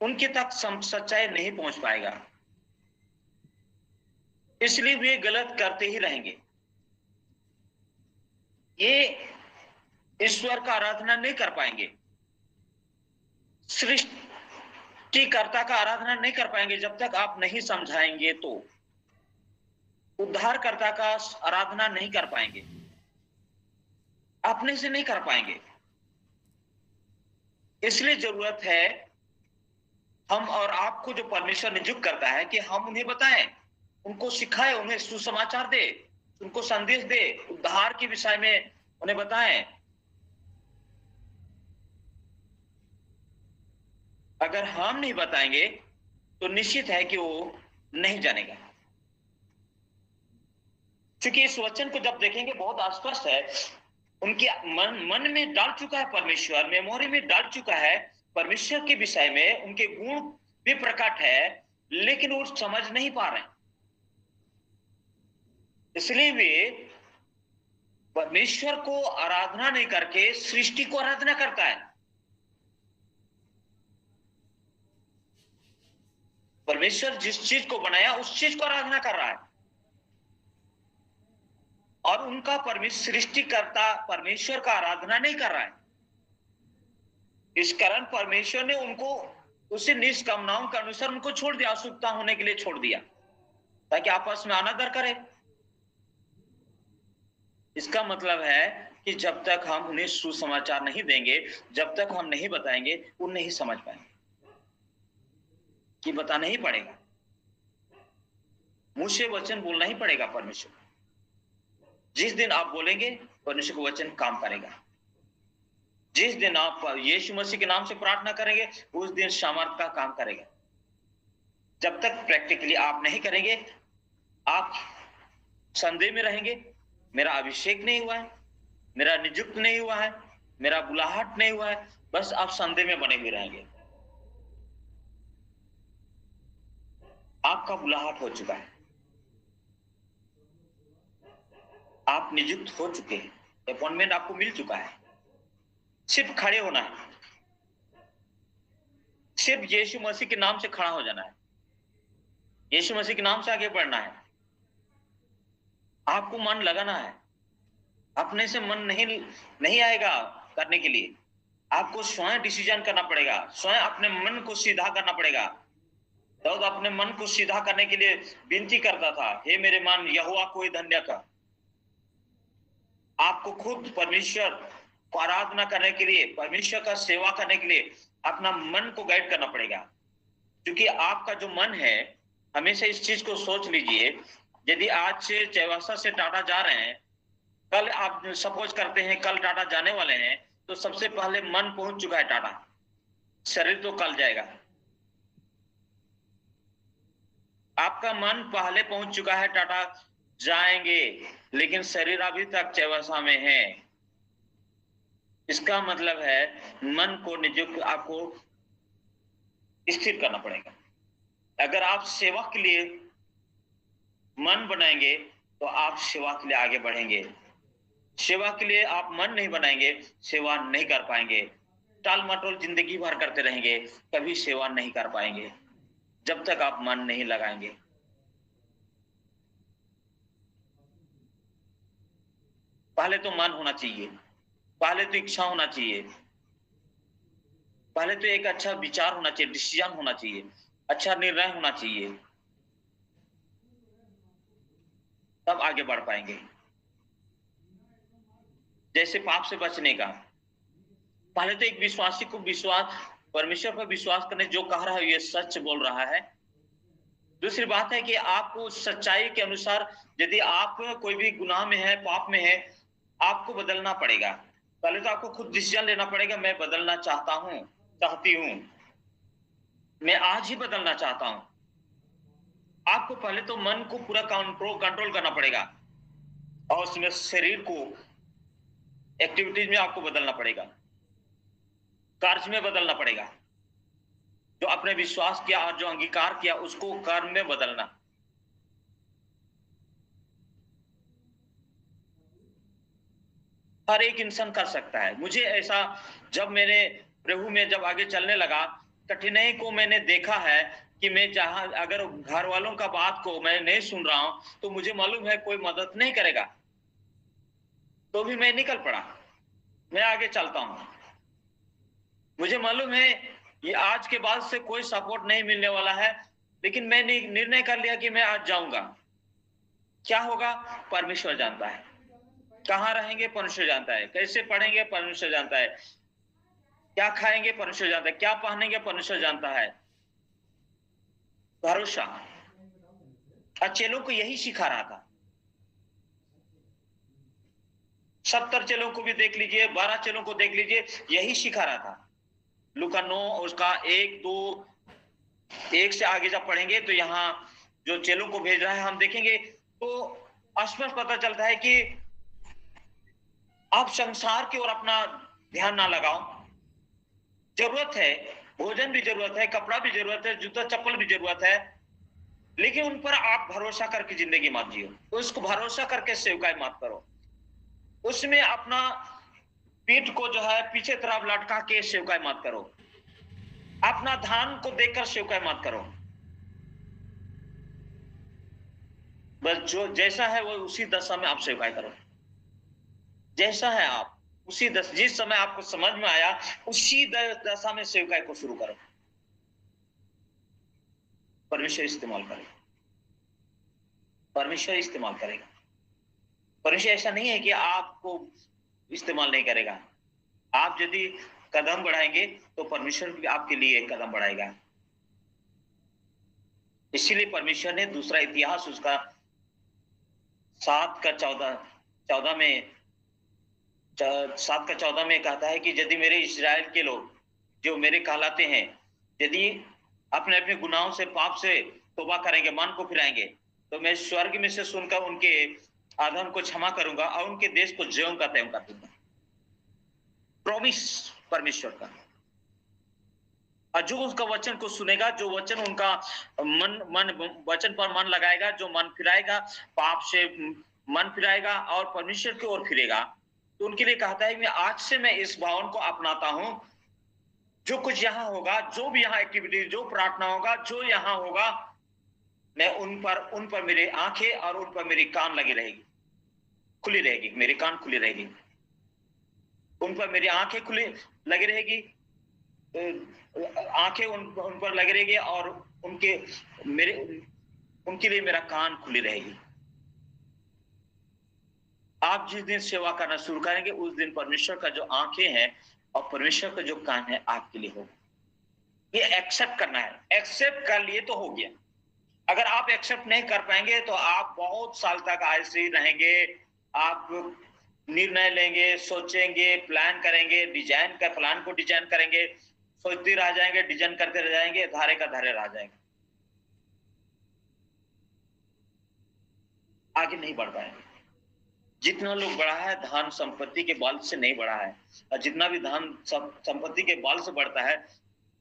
उनके तक सच्चाई नहीं पहुंच पाएगा। इसलिए वे गलत करते ही रहेंगे। ये ईश्वर का आराधना नहीं कर पाएंगे, सृष्टिकर्ता का आराधना नहीं कर पाएंगे जब तक आप नहीं समझाएंगे। तो उद्धारकर्ता का आराधना नहीं कर पाएंगे, अपने से नहीं कर पाएंगे। इसलिए जरूरत है हम और आपको, जो परमेश्वर नियुक्त करता है, कि हम उन्हें बताएं, उनको सिखाएं, उन्हें सुसमाचार दे, उनको संदेश दे, उद्धार के विषय में उन्हें बताएं। अगर हम नहीं बताएंगे तो निश्चित है कि वो नहीं जानेगा। क्योंकि इस वचन को जब देखेंगे बहुत स्पष्ट है, उनके मन में डाल चुका है परमेश्वर, मेमोरी में डाल चुका है परमेश्वर के विषय में, उनके गुण भी प्रकट है, लेकिन वो समझ नहीं पा रहे। इसलिए वे परमेश्वर को आराधना नहीं करके सृष्टि को आराधना करता है। परमेश्वर जिस चीज को बनाया उस चीज को आराधना कर रहा है, और उनका सृष्टिकर्ता परमेश्वर का आराधना नहीं कर रहा है। इस कारण परमेश्वर ने उनको उसी निष्कामनाओं के अनुसार उनको छोड़ दिया, अशुद्धता होने के लिए छोड़ दिया, ताकि आपस में अनादर करें। इसका मतलब है कि जब तक हम उन्हें सुसमाचार नहीं देंगे, जब तक हम नहीं बताएंगे, वो नहीं समझ पाएंगे, कि बताना ही पड़ेगा, मुंह से वचन बोलना ही पड़ेगा परमेश्वर। जिस दिन आप बोलेंगे, परमेश्वर का वचन काम करेगा। जिस दिन आप यीशु मसीह के नाम से प्रार्थना करेंगे, उस दिन सामर्थ का काम करेगा। जब तक प्रैक्टिकली आप नहीं करेंगे, आप संदेह में रहेंगे, मेरा अभिषेक नहीं हुआ है, मेरा नियुक्त नहीं हुआ है, मेरा बुलाहट नहीं हुआ है, बस आप संदेह में बने हुए रहेंगे। आपका बुलाहट हो चुका है, आप नियुक्त हो चुके हैं, अपॉइंटमेंट आपको मिल चुका है। सिर्फ खड़े होना है, सिर्फ यीशु मसीह के नाम से खड़ा हो जाना है, यीशु मसीह के नाम से आगे बढ़ना है। आपको मन लगाना है, अपने से मन नहीं आएगा करने के लिए। आपको स्वयं डिसीजन करना पड़ेगा, स्वयं अपने मन को सीधा करना पड़ेगा। दाऊद अपने मन को सीधा करने के लिए विनती करता था, हे मेरे मन यहोवा को धन्य कर। आपको खुद परमेश्वर को आराधना करने के लिए, परमेश्वर का सेवा करने के लिए अपना मन को गाइड करना पड़ेगा। क्योंकि आपका जो मन है, हमेशा इस चीज को सोच लीजिए, यदि आज से चौवासा से टाटा जा रहे हैं, कल आप सपोज करते हैं कल टाटा जाने वाले हैं, तो सबसे पहले मन पहुंच चुका है टाटा, शरीर तो कल जाएगा। आपका मन पहले पहुंच चुका है, टाटा जाएंगे, लेकिन शरीर अभी तक चौसा में है। इसका मतलब है मन को नियुक्त आपको स्थिर करना पड़ेगा। अगर आप सेवा के लिए मन बनाएंगे तो आप सेवा के लिए आगे बढ़ेंगे। सेवा के लिए आप मन नहीं बनाएंगे, सेवा नहीं कर पाएंगे। टाल मटोल जिंदगी भर करते रहेंगे, कभी सेवा नहीं कर पाएंगे जब तक आप मन नहीं लगाएंगे। पहले तो मन होना चाहिए, पहले तो इच्छा होना चाहिए, पहले तो एक अच्छा विचार होना चाहिए, डिसीजन होना चाहिए, अच्छा निर्णय होना चाहिए, तब आगे बढ़ पाएंगे। जैसे पाप से बचने का, पहले तो एक विश्वासी को परमेश्वर पर विश्वास करने जो कह रहा है ये सच बोल रहा है। दूसरी बात है कि आपको सच्चाई के अनुसार यदि आप कोई भी गुनाह में है, पाप में है, आपको बदलना पड़ेगा। पहले तो आपको खुद डिसीजन लेना पड़ेगा, मैं बदलना चाहती हूं, मैं आज ही बदलना चाहता हूं। आपको पहले तो मन को पूरा कंट्रोल करना पड़ेगा और उसमें शरीर को एक्टिविटीज में आपको बदलना पड़ेगा, कार्य में बदलना पड़ेगा। जो आपने विश्वास किया और जो अंगीकार किया उसको कर्म में बदलना। हर एक इंसान कर सकता है। मुझे ऐसा जब मैंने प्रभु में जब आगे चलने लगा, कठिनाई को मैंने देखा है कि मैं जहां अगर घर वालों का बात को मैं नहीं सुन रहा हूं तो मुझे मालूम है कोई मदद नहीं करेगा, तो भी मैं निकल पड़ा, मैं आगे चलता हूं। मुझे मालूम है ये आज के बाद से कोई सपोर्ट नहीं मिलने वाला है, लेकिन मैंने निर्णय कर लिया कि मैं आज जाऊंगा। क्या होगा परमेश्वर जानता है, कहां रहेंगे परमेश्वर जानता है, कैसे पढ़ेंगे परमेश्वर जानता है, क्या खाएंगे परमेश्वर जानता है, क्या पहनेंगे परमेश्वर जानता है। भरोसा। और चेलों को यही सिखा रहा था। 70 चेलों को भी देख लीजिए, 12 चेलों को देख लीजिए, यही सिखा रहा था। लूका 9 उसका 1 से आगे जब पढ़ेंगे तो यहाँ जो चेलों को भेज रहा है हम देखेंगे तो स्पष्ट पता चलता है कि आप संसार की ओर अपना ध्यान ना लगाओ। जरूरत है, भोजन भी जरूरत है, कपड़ा भी जरूरत है, जूता चप्पल भी जरूरत है, लेकिन उन पर आप भरोसा करके जिंदगी मत जियो। उसको भरोसा करके सेवकाई मत करो। उसमें अपना पीठ को जो है पीछे तरफ लटका के सेवकाई मत करो। अपना धान को देखकर सेवकाई मत करो। बस जो जैसा है वो उसी दशा में आप सेवकाई करो। जैसा है आप उसी जिस समय आपको समझ में आया उसी दशा में सेवकाई को शुरू करो। परमेश्वर इस्तेमाल करेगा, परमेश्वर इस्तेमाल करेगा। परमेश्वर ऐसा नहीं है कि आपको इस्तेमाल नहीं करेगा। आप यदि कदम बढ़ाएंगे तो परमेश्वर भी आपके लिए एक कदम बढ़ाएगा। इसीलिए परमेश्वर ने दूसरा इतिहास उसका 7:14 में कहता है कि यदि मेरे इस्राएल के लोग जो मेरे कहलाते हैं यदि अपने अपने गुनाहों से पाप से तौबा करेंगे, मन को फिराएंगे, तो मैं स्वर्ग में से सुनकर उनके अधर्म को क्षमा करूंगा और उनके देश को ज्यों का त्यों कर दूंगा। प्रॉमिस परमेश्वर का। और जो उसका वचन को सुनेगा, जो वचन उनका वचन पर मन लगाएगा, जो मन फिराएगा, पाप से मन फिराएगा और परमेश्वर की ओर फिरेगा, तो उनके लिए कहता है कि आज से मैं इस भावन को अपनाता हूं। जो कुछ यहाँ होगा, जो भी यहाँ एक्टिविटी, जो प्रार्थना होगा, जो यहाँ होगा, मैं उन पर मेरी आंखें और उन पर मेरी कान लगी रहेगी, खुली रहेगी, मेरी कान खुली रहेगी, उन पर मेरी आंखें खुली लगी रहेगी, आंखें उन पर लगी रहेगी और उनके लिए मेरा कान खुली रहेगी। आप जिस दिन सेवा करना शुरू करेंगे उस दिन परमेश्वर का जो आंखें हैं और परमेश्वर का जो कान है आपके लिए होगा। ये एक्सेप्ट करना है। एक्सेप्ट कर लिए तो हो गया। अगर आप एक्सेप्ट नहीं कर पाएंगे तो आप बहुत साल तक ऐसे ही रहेंगे। आप निर्णय लेंगे, सोचेंगे, प्लान करेंगे, प्लान को डिजाइन करेंगे, सोचते रह जाएंगे, डिजाइन करते रह जाएंगे, धारे का धारे रह जाएंगे। आगे नहीं बढ़ पाएंगे। जितना लोग बढ़ा है धन संपत्ति के बल से नहीं बढ़ा है, और जितना भी धन संपत्ति के बल से बढ़ता है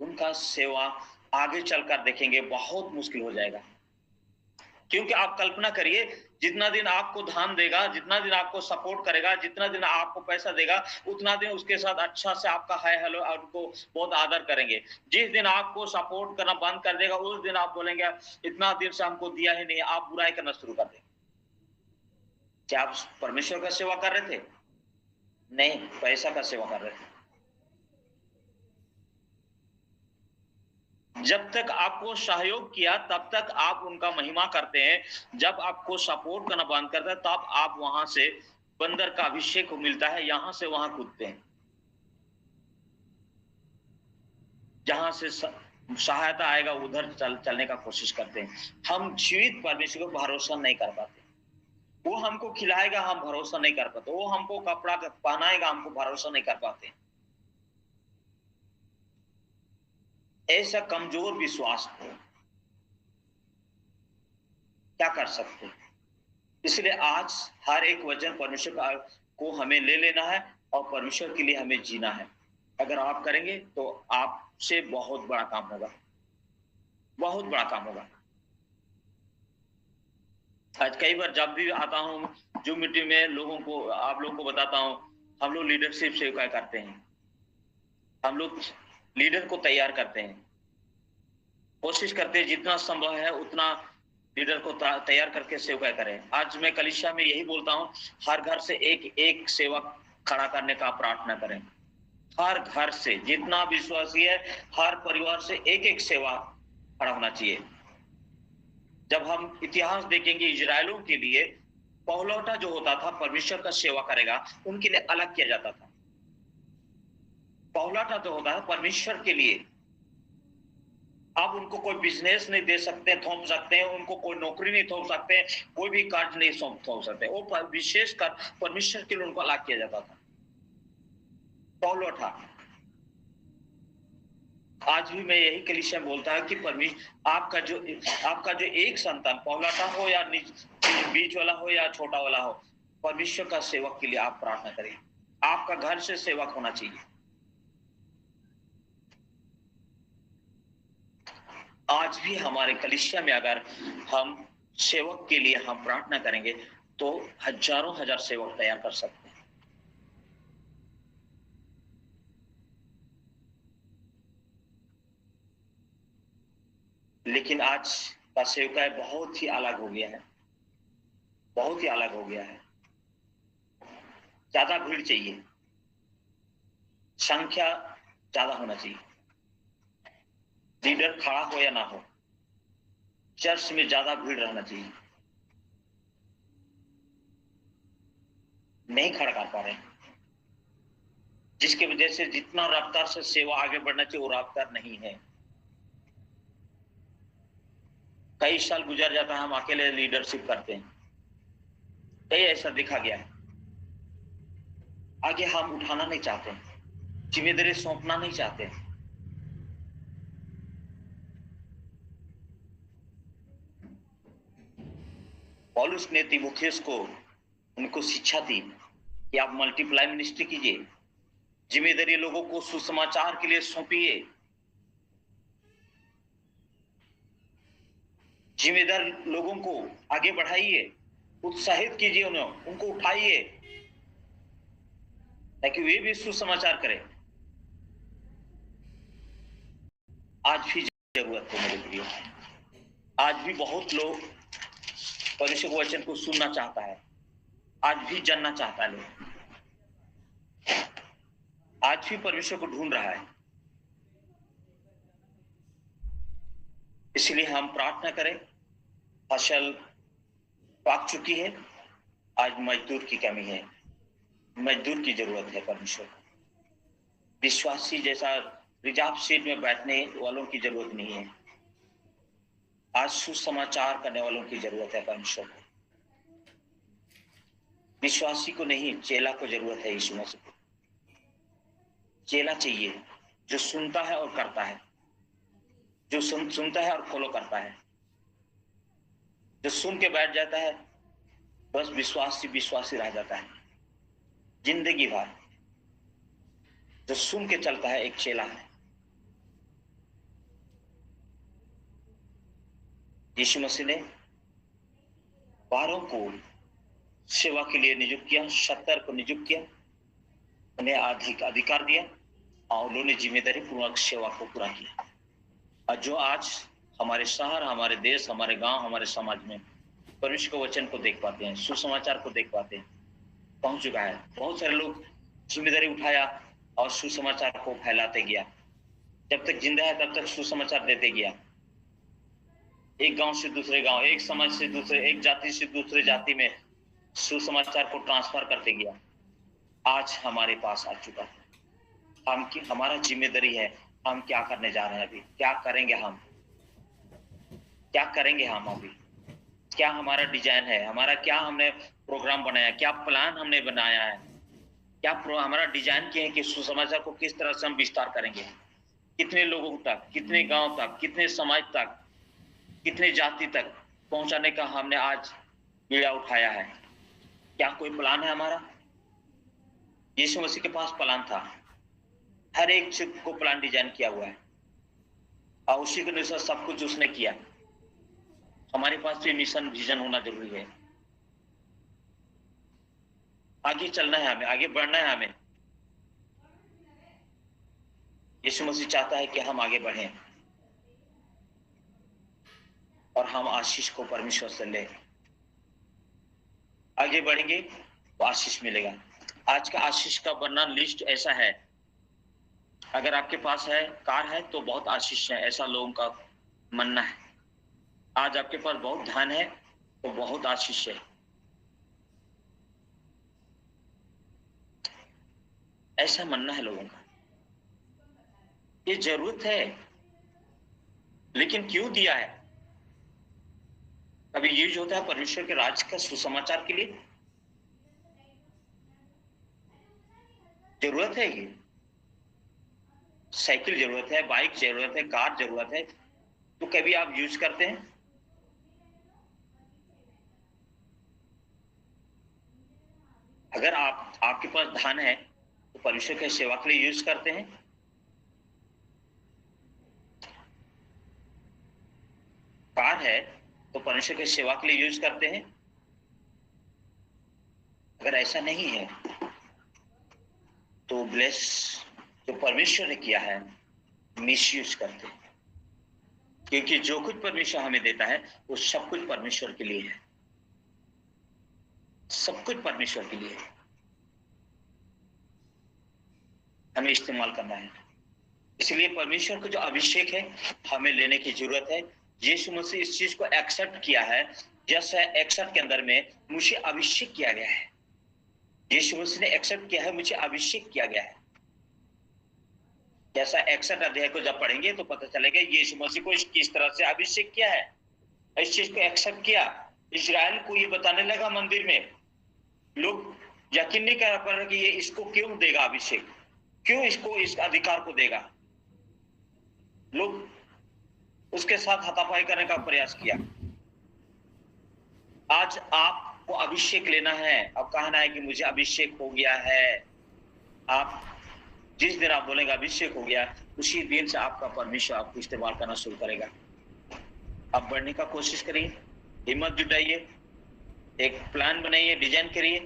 उनका सेवा आगे चलकर देखेंगे बहुत मुश्किल हो जाएगा। क्योंकि आप कल्पना करिए, जितना दिन आपको धन देगा, जितना दिन आपको सपोर्ट करेगा, जितना दिन आपको पैसा देगा, उतना दिन उसके साथ अच्छा से आपका हाय हेलो और उनको बहुत आदर करेंगे। जिस दिन आपको सपोर्ट करना बंद कर देगा उस दिन आप बोलेंगे इतना दिन से हमको दिया ही नहीं, आप बुराई करना शुरू कर देंगे। क्या आप परमेश्वर का सेवा कर रहे थे? नहीं, पैसा का सेवा कर रहे थे। जब तक आपको सहयोग किया तब तक आप उनका महिमा करते हैं। जब आपको सपोर्ट करना बंद करता है तब आप वहां से बंदर का अभिषेक मिलता है, यहां से वहां कूदते हैं। जहां से सहायता आएगा उधर चलने का कोशिश करते हैं। हम जीवित परमेश्वर को भरोसा नहीं कर पाते। वो हमको खिलाएगा, हम भरोसा नहीं कर पाते। वो हमको कपड़ा पहनाएगा, हमको भरोसा नहीं कर पाते। ऐसा कमजोर विश्वास को क्या कर सकते हैं? इसलिए आज हर एक वचन परमेश्वर को हमें ले लेना है और परमेश्वर के लिए हमें जीना है। अगर आप करेंगे तो आपसे बहुत बड़ा काम होगा, बहुत बड़ा काम होगा। आज कई बार जब भी आता हूं जो मीटिंग में लोगों को, आप लोगों को बताता हूं, हम लोग लीडरशिप सेवा करते हैं। हम लोग लीडर को तैयार करते हैं, कोशिश करते हैं जितना संभव है उतना लीडर को तैयार करके सेवा करें। आज मैं कलीसिया में यही बोलता हूं, हर घर से एक एक सेवक खड़ा करने का प्रार्थना करें। हर घर से जितना विश्वासी है, हर परिवार से एक एक सेवा खड़ा होना चाहिए। जब हम इतिहास देखेंगे इजरायलों के लिए पहलौठा जो होता था परमेश्वर का सेवा करेगा, उनके लिए अलग किया जाता था। पहलौठा जो होता है परमेश्वर के लिए। आप उनको कोई बिजनेस नहीं दे सकते, थोप सकते हैं, उनको कोई नौकरी नहीं थोप सकते, कोई भी कार्य नहीं थोप सकते। वो विशेष कर परमेश्वर के लिए उनको अलग किया जाता था। पहलौठा। आज भी मैं यही कलीसिया में बोलता है कि परमेश्वर आपका जो एक संतान पहलौठा हो या बीच वाला हो या छोटा वाला हो, परमेश्वर का सेवक के लिए आप प्रार्थना करें। आपका घर से सेवक होना चाहिए। आज भी हमारे कलीसिया में अगर हम सेवक के लिए हम प्रार्थना करेंगे तो हजारों हजार सेवक तैयार कर सकते हैं। लेकिन आज का सेवकाई बहुत ही अलग हो गया है, बहुत ही अलग हो गया है। ज्यादा भीड़ चाहिए, संख्या ज्यादा होना चाहिए। लीडर खड़ा हो या ना हो, चर्च में ज्यादा भीड़ रहना चाहिए। नहीं खड़ा कर पा रहे, जिसकी वजह से जितना रफ्तार से सेवा आगे बढ़ना चाहिए वो रफ्तार नहीं है। कई साल गुजर जाता है, हम अकेले लीडरशिप करते हैं। कई ऐसा देखा गया है। आगे हम उठाना नहीं चाहते, जिम्मेदारी सौंपना नहीं चाहते। पौलुस ने तीमुथियुस को उनको शिक्षा दी कि आप मल्टीप्लाई मिनिस्ट्री कीजिए, जिम्मेदारी लोगों को सुसमाचार के लिए सौंपिए, जिम्मेदार लोगों को आगे बढ़ाइए, उत्साहित कीजिए, उनको उठाइए ताकि वे भी सुसमाचार करें। आज भी जरूरत है मेरे प्रियो। आज भी बहुत लोग परमेश्वर के वचन को सुनना चाहता है, आज भी जानना चाहता है लोग, आज भी परमेश्वर को ढूंढ रहा है। इसलिए हम प्रार्थना करें। फसल पाक चुकी है, आज मजदूर की कमी है, मजदूर की जरूरत है परमेश्वर को। विश्वासी जैसा रिजर्व सीट में बैठने वालों की जरूरत नहीं है, आज सुसमाचार करने वालों की जरूरत है परमेश्वर को। विश्वासी को नहीं, चेला को जरूरत है यीशु मसीह को। चेला चाहिए जो सुनता है और करता है, जो सुनता है और फॉलो करता है, जो सुन के बैठ जाता है बस विश्वास ही रह जाता है। जिंदगी भर जो सुन के चलता है एक चेला है। यीशु मसीह ने 12 को सेवा के लिए नियुक्त किया, 70 को नियुक्त किया, उन्हें अधिकार दिया और उन्होंने जिम्मेदारी पूर्वक सेवा को पूरा किया। और जो आज हमारे शहर, हमारे देश, हमारे गांव, हमारे समाज में परमेश्वर के वचन को देख पाते हैं, सुसमाचार को देख पाते हैं, पहुंच चुका है। बहुत सारे लोग जिम्मेदारी उठाया और सुसमाचार को फैलाते गया। जब तक जिंदा है तब तक सुसमाचार देते गया। एक गांव से दूसरे गांव, एक समाज से दूसरे, एक जाति से दूसरे जाति में सुसमाचार को ट्रांसफर करते गया। आज हमारे पास आ चुका है। हमारा जिम्मेदारी है, हम क्या करने जा रहे हैं अभी, क्या करेंगे हम, क्या करेंगे हम अभी, क्या हमारा डिजाइन है, हमारा क्या हमने प्रोग्राम बनाया, क्या प्लान हमने बनाया है, क्या हमारा डिजाइन किया है कि सुसमाचार को किस तरह से हम विस्तार करेंगे, कितने लोगों तक, कितने गांव तक, कितने समाज तक, कितने जाति तक पहुंचाने का हमने आज बीड़ा उठाया है। क्या कोई प्लान है हमारा? यीशु मसीह के पास प्लान था। हर एक चीज को प्लान डिजाइन किया हुआ है और उसी के अनुसार सब कुछ उसने किया। हमारे पास भी मिशन विजन होना जरूरी है। आगे चलना है हमें, आगे बढ़ना है हमें। यीशु मसीह चाहता है कि हम आगे बढ़ें और हम आशीष को परमेश्वर से लें। आगे बढ़ेंगे तो आशीष मिलेगा। आज का आशीष का वर्णन लिस्ट ऐसा है। अगर आपके पास है, कार है, तो बहुत आशीष है, ऐसा लोगों का मानना है। आज आपके पास बहुत धन है तो बहुत आशीष है, ऐसा मानना है लोगों का। ये जरूरत है, लेकिन क्यों दिया है? कभी यूज होता है परमेश्वर के राज्य का सुसमाचार के लिए। जरूरत है, ये साइकिल जरूरत है, बाइक जरूरत है, कार जरूरत है, तो कभी आप यूज करते हैं? अगर आपके पास धन है तो परमेश्वर की सेवा के लिए यूज करते हैं? कार है तो परमेश्वर की सेवा के लिए यूज करते हैं? अगर ऐसा नहीं है तो ब्लेस जो परमेश्वर ने किया है मिसयूज करते हैं। क्योंकि जो कुछ परमेश्वर हमें देता है वो सब कुछ परमेश्वर के लिए है, सब कुछ परमेश्वर के लिए है, हमें इस्तेमाल करना है। इसलिए परमेश्वर का जो अभिषेक है हमें लेने की जरूरत है। यीशु मसीह इस चीज को एक्सेप्ट किया है। जैसे 61 के अंदर में मुझे अभिषेक किया गया है, यीशु मसीह ने एक्सेप्ट किया है, मुझे अभिषेक किया गया है। जैसा 61 अध्याय को जब पढ़ेंगे तो पता चलेगा यीशु मसीह को किस तरह से अभिषेक किया है। इस चीज को एक्सेप्ट किया। इजराइल को ये बताने लगा मंदिर में, लोग यकीन नहीं कर पा रहे कि ये इसको क्यों देगा अभिषेक, क्यों इसको इस अधिकार को देगा। लोग उसके साथ हाथापाई करने का प्रयास किया। आज आपको अभिषेक लेना है। अब कहना है कि मुझे अभिषेक हो गया है। आप जिस दिन आप बोलेंगे अभिषेक हो गया, उसी दिन से आपका परमेश्वर आपको इस्तेमाल करना शुरू करेगा। आप बढ़ने का कोशिश करिए, हिम्मत जुटाइए, एक प्लान बनाइए, डिजाइन करिए,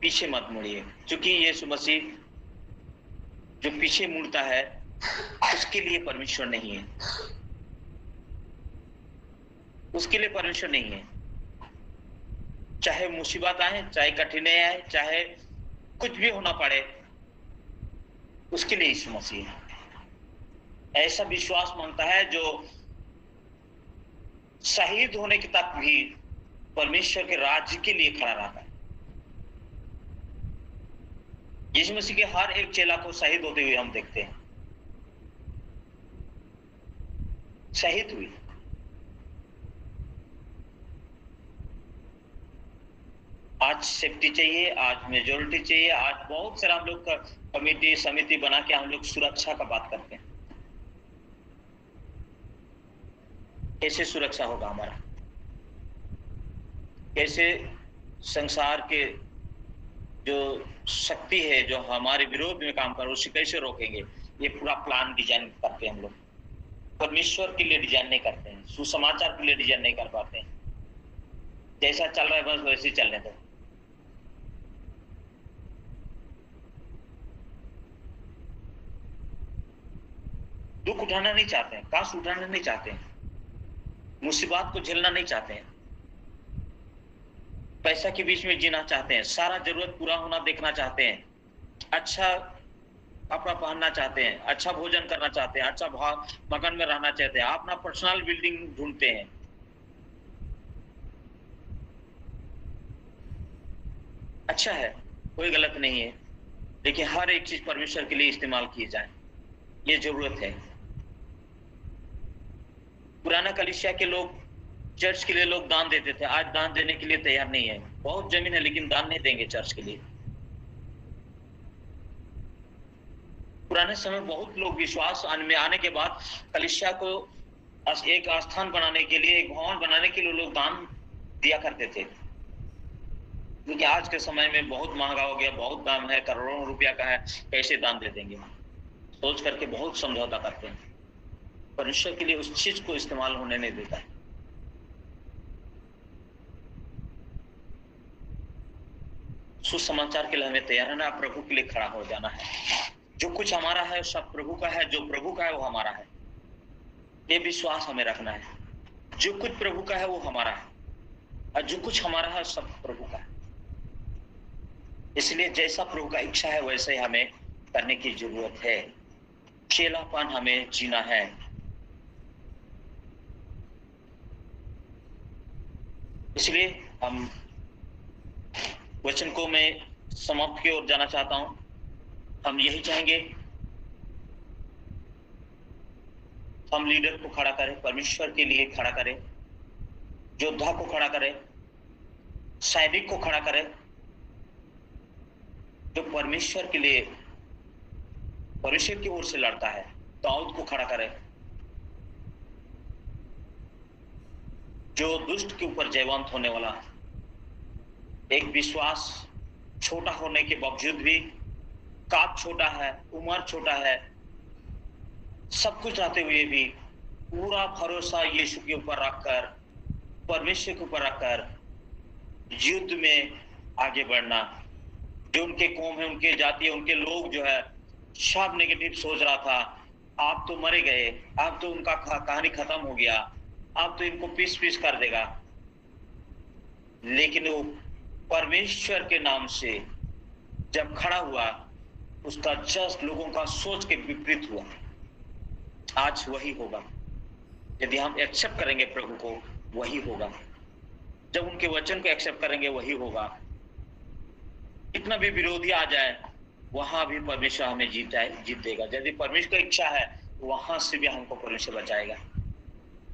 पीछे मत मुड़िए। क्योंकि यीशु मसीह जो पीछे मुड़ता है उसके लिए परमेश्वर नहीं है, उसके लिए परमेश्वर नहीं है। चाहे मुसीबत आए, चाहे कठिनाई आए, चाहे कुछ भी होना पड़े, उसके लिए यीशु मसीह है। ऐसा विश्वास मांगता है जो शहीद होने के तक भी परमेश्वर के राज्य के लिए खड़ा रहता है। यीशु मसीह के हर एक चेला को शहीद होते हुए हम देखते हैं, शहीद हुई। आज सेफ्टी चाहिए, आज मेजोरिटी चाहिए, आज बहुत सारा हम लोग का कमेटी समिति बना के हम लोग सुरक्षा का बात करते हैं। कैसे सुरक्षा होगा हमारा? कैसे संसार के जो शक्ति है जो हमारे विरोध में काम कर उसे कैसे रोकेंगे, ये पूरा प्लान डिजाइन करते हैं हम लोग। परमेश्वर के लिए डिजाइन नहीं करते हैं, सुसमाचार के लिए डिजाइन नहीं कर पाते हैं। जैसा चल रहा है बस वैसे ही चलने दो। दुख उठाना नहीं चाहते हैं, काश उठाना नहीं चाहते हैं, मुसीबत को झेलना नहीं चाहते हैं, पैसा के बीच में जीना चाहते हैं, सारा जरूरत पूरा होना देखना चाहते हैं, अच्छा कपड़ा पहनना चाहते हैं, अच्छा भोजन करना चाहते हैं, अच्छा मकान में रहना चाहते हैं, अपना पर्सनल बिल्डिंग ढूंढते हैं। अच्छा है, कोई गलत नहीं है, लेकिन हर एक चीज परमेश्वर के लिए इस्तेमाल किए जाए, ये जरूरत है। पुराना कलीसिया के लोग चर्च के लिए लोग दान देते थे, आज दान देने के लिए तैयार नहीं है। बहुत जमीन है लेकिन दान नहीं देंगे चर्च के लिए। पुराने समय बहुत लोग विश्वास में आने के बाद कलीसिया को एक स्थान बनाने के लिए, एक भवन बनाने के लिए लोग दान दिया करते थे। क्योंकि आज के समय में बहुत महंगा हो गया, बहुत दाम है, करोड़ों रुपया का है, कैसे दान दे देंगे, सोच करके बहुत समझौता करते हैं। परमेश्वर के लिए उस चीज को इस्तेमाल होने नहीं देता है। सुसमाचार के लिए हमें तैयार रहना, प्रभु के लिए खड़ा हो जाना है। जो कुछ हमारा है सब प्रभु का है, जो प्रभु का है वो हमारा है, ये विश्वास हमें रखना है। जो कुछ प्रभु का है वो हमारा है, और जो कुछ हमारा है सब प्रभु का है। इसलिए जैसा प्रभु का इच्छा है वैसे ही हमें करने की जरूरत है। चेलापन हमें जीना है। इसलिए हम वचन को मैं समाप्त की ओर जाना चाहता हूं। हम यही चाहेंगे, हम लीडर को खड़ा करें, परमेश्वर के लिए खड़ा करें, योद्धा को खड़ा करें, सैनिक को खड़ा करें, जो परमेश्वर के लिए, परमेश्वर की ओर से लड़ता है। दाऊद को खड़ा करें, जो दुष्ट के ऊपर जयवंत होने वाला, एक विश्वास छोटा होने के बावजूद भी, काप छोटा है, उम्र छोटा है, सब कुछ रहते हुए भी पूरा भरोसा यीशु के ऊपर रखकर, परमेश्वर के ऊपर रखकर युद्ध में आगे बढ़ना। जो उनके कौम है, उनके जाति है, उनके लोग जो है सब नेगेटिव सोच रहा था, आप तो मरे गए, आप तो उनका कहानी खत्म हो गया, आप तो इनको पीस पीस कर देगा। लेकिन वो परमेश्वर के नाम से जब खड़ा हुआ, उसका जस्ट लोगों का सोच के विपरीत हुआ। आज वही होगा, यदि हम एक्सेप्ट करेंगे प्रभु को, वही होगा। जब उनके वचन को एक्सेप्ट करेंगे वही होगा। कितना भी विरोधी आ जाए, वहां भी परमेश्वर हमें जीत देगा। यदि परमेश्वर की इच्छा है वहां से भी हमको परमेश्वर बचाएगा।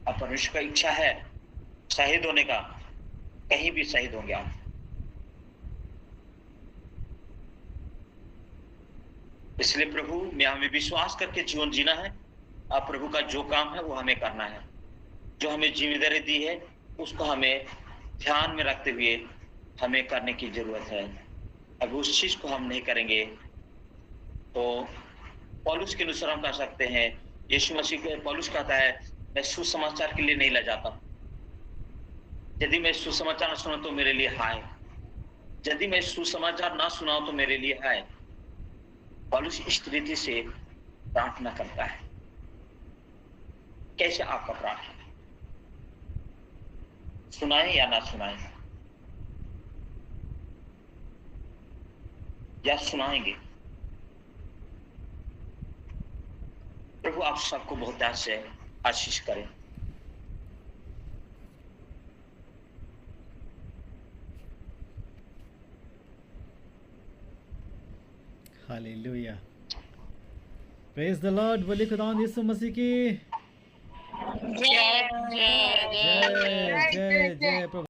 अब परमेश्वर का इच्छा है शहीद होने का, कहीं भी शहीद होंगे आप। इसलिए प्रभु में हमें विश्वास करके जीवन जीना है। अब प्रभु का जो काम है वो हमें करना है। जो हमें जिम्मेदारी दी है उसको हमें ध्यान में रखते हुए हमें करने की जरूरत है। अगर उस चीज को हम नहीं करेंगे तो पौलुस के अनुसार हम कह सकते हैं, यीशु मसीह के पौलुस कहता है, मैं सुसमाचार के लिए नहीं ला जाता। यदि मैं सुसमाचार न सुना तो मेरे लिए हाय, यदि मैं सुसमाचार ना सुनाऊं तो मेरे लिए हाय। पौलुस इस रीति से प्रार्थना करता है। कैसे आपका प्रार्थना, सुनाए या ना सुनाए, या सुनाएंगे? प्रभु आप सबको बहुत प्यार से आशीष करें। Hallelujah, praise the Lord. बोलिए खुदावंद यीशु मसीह की जय जय जय जय।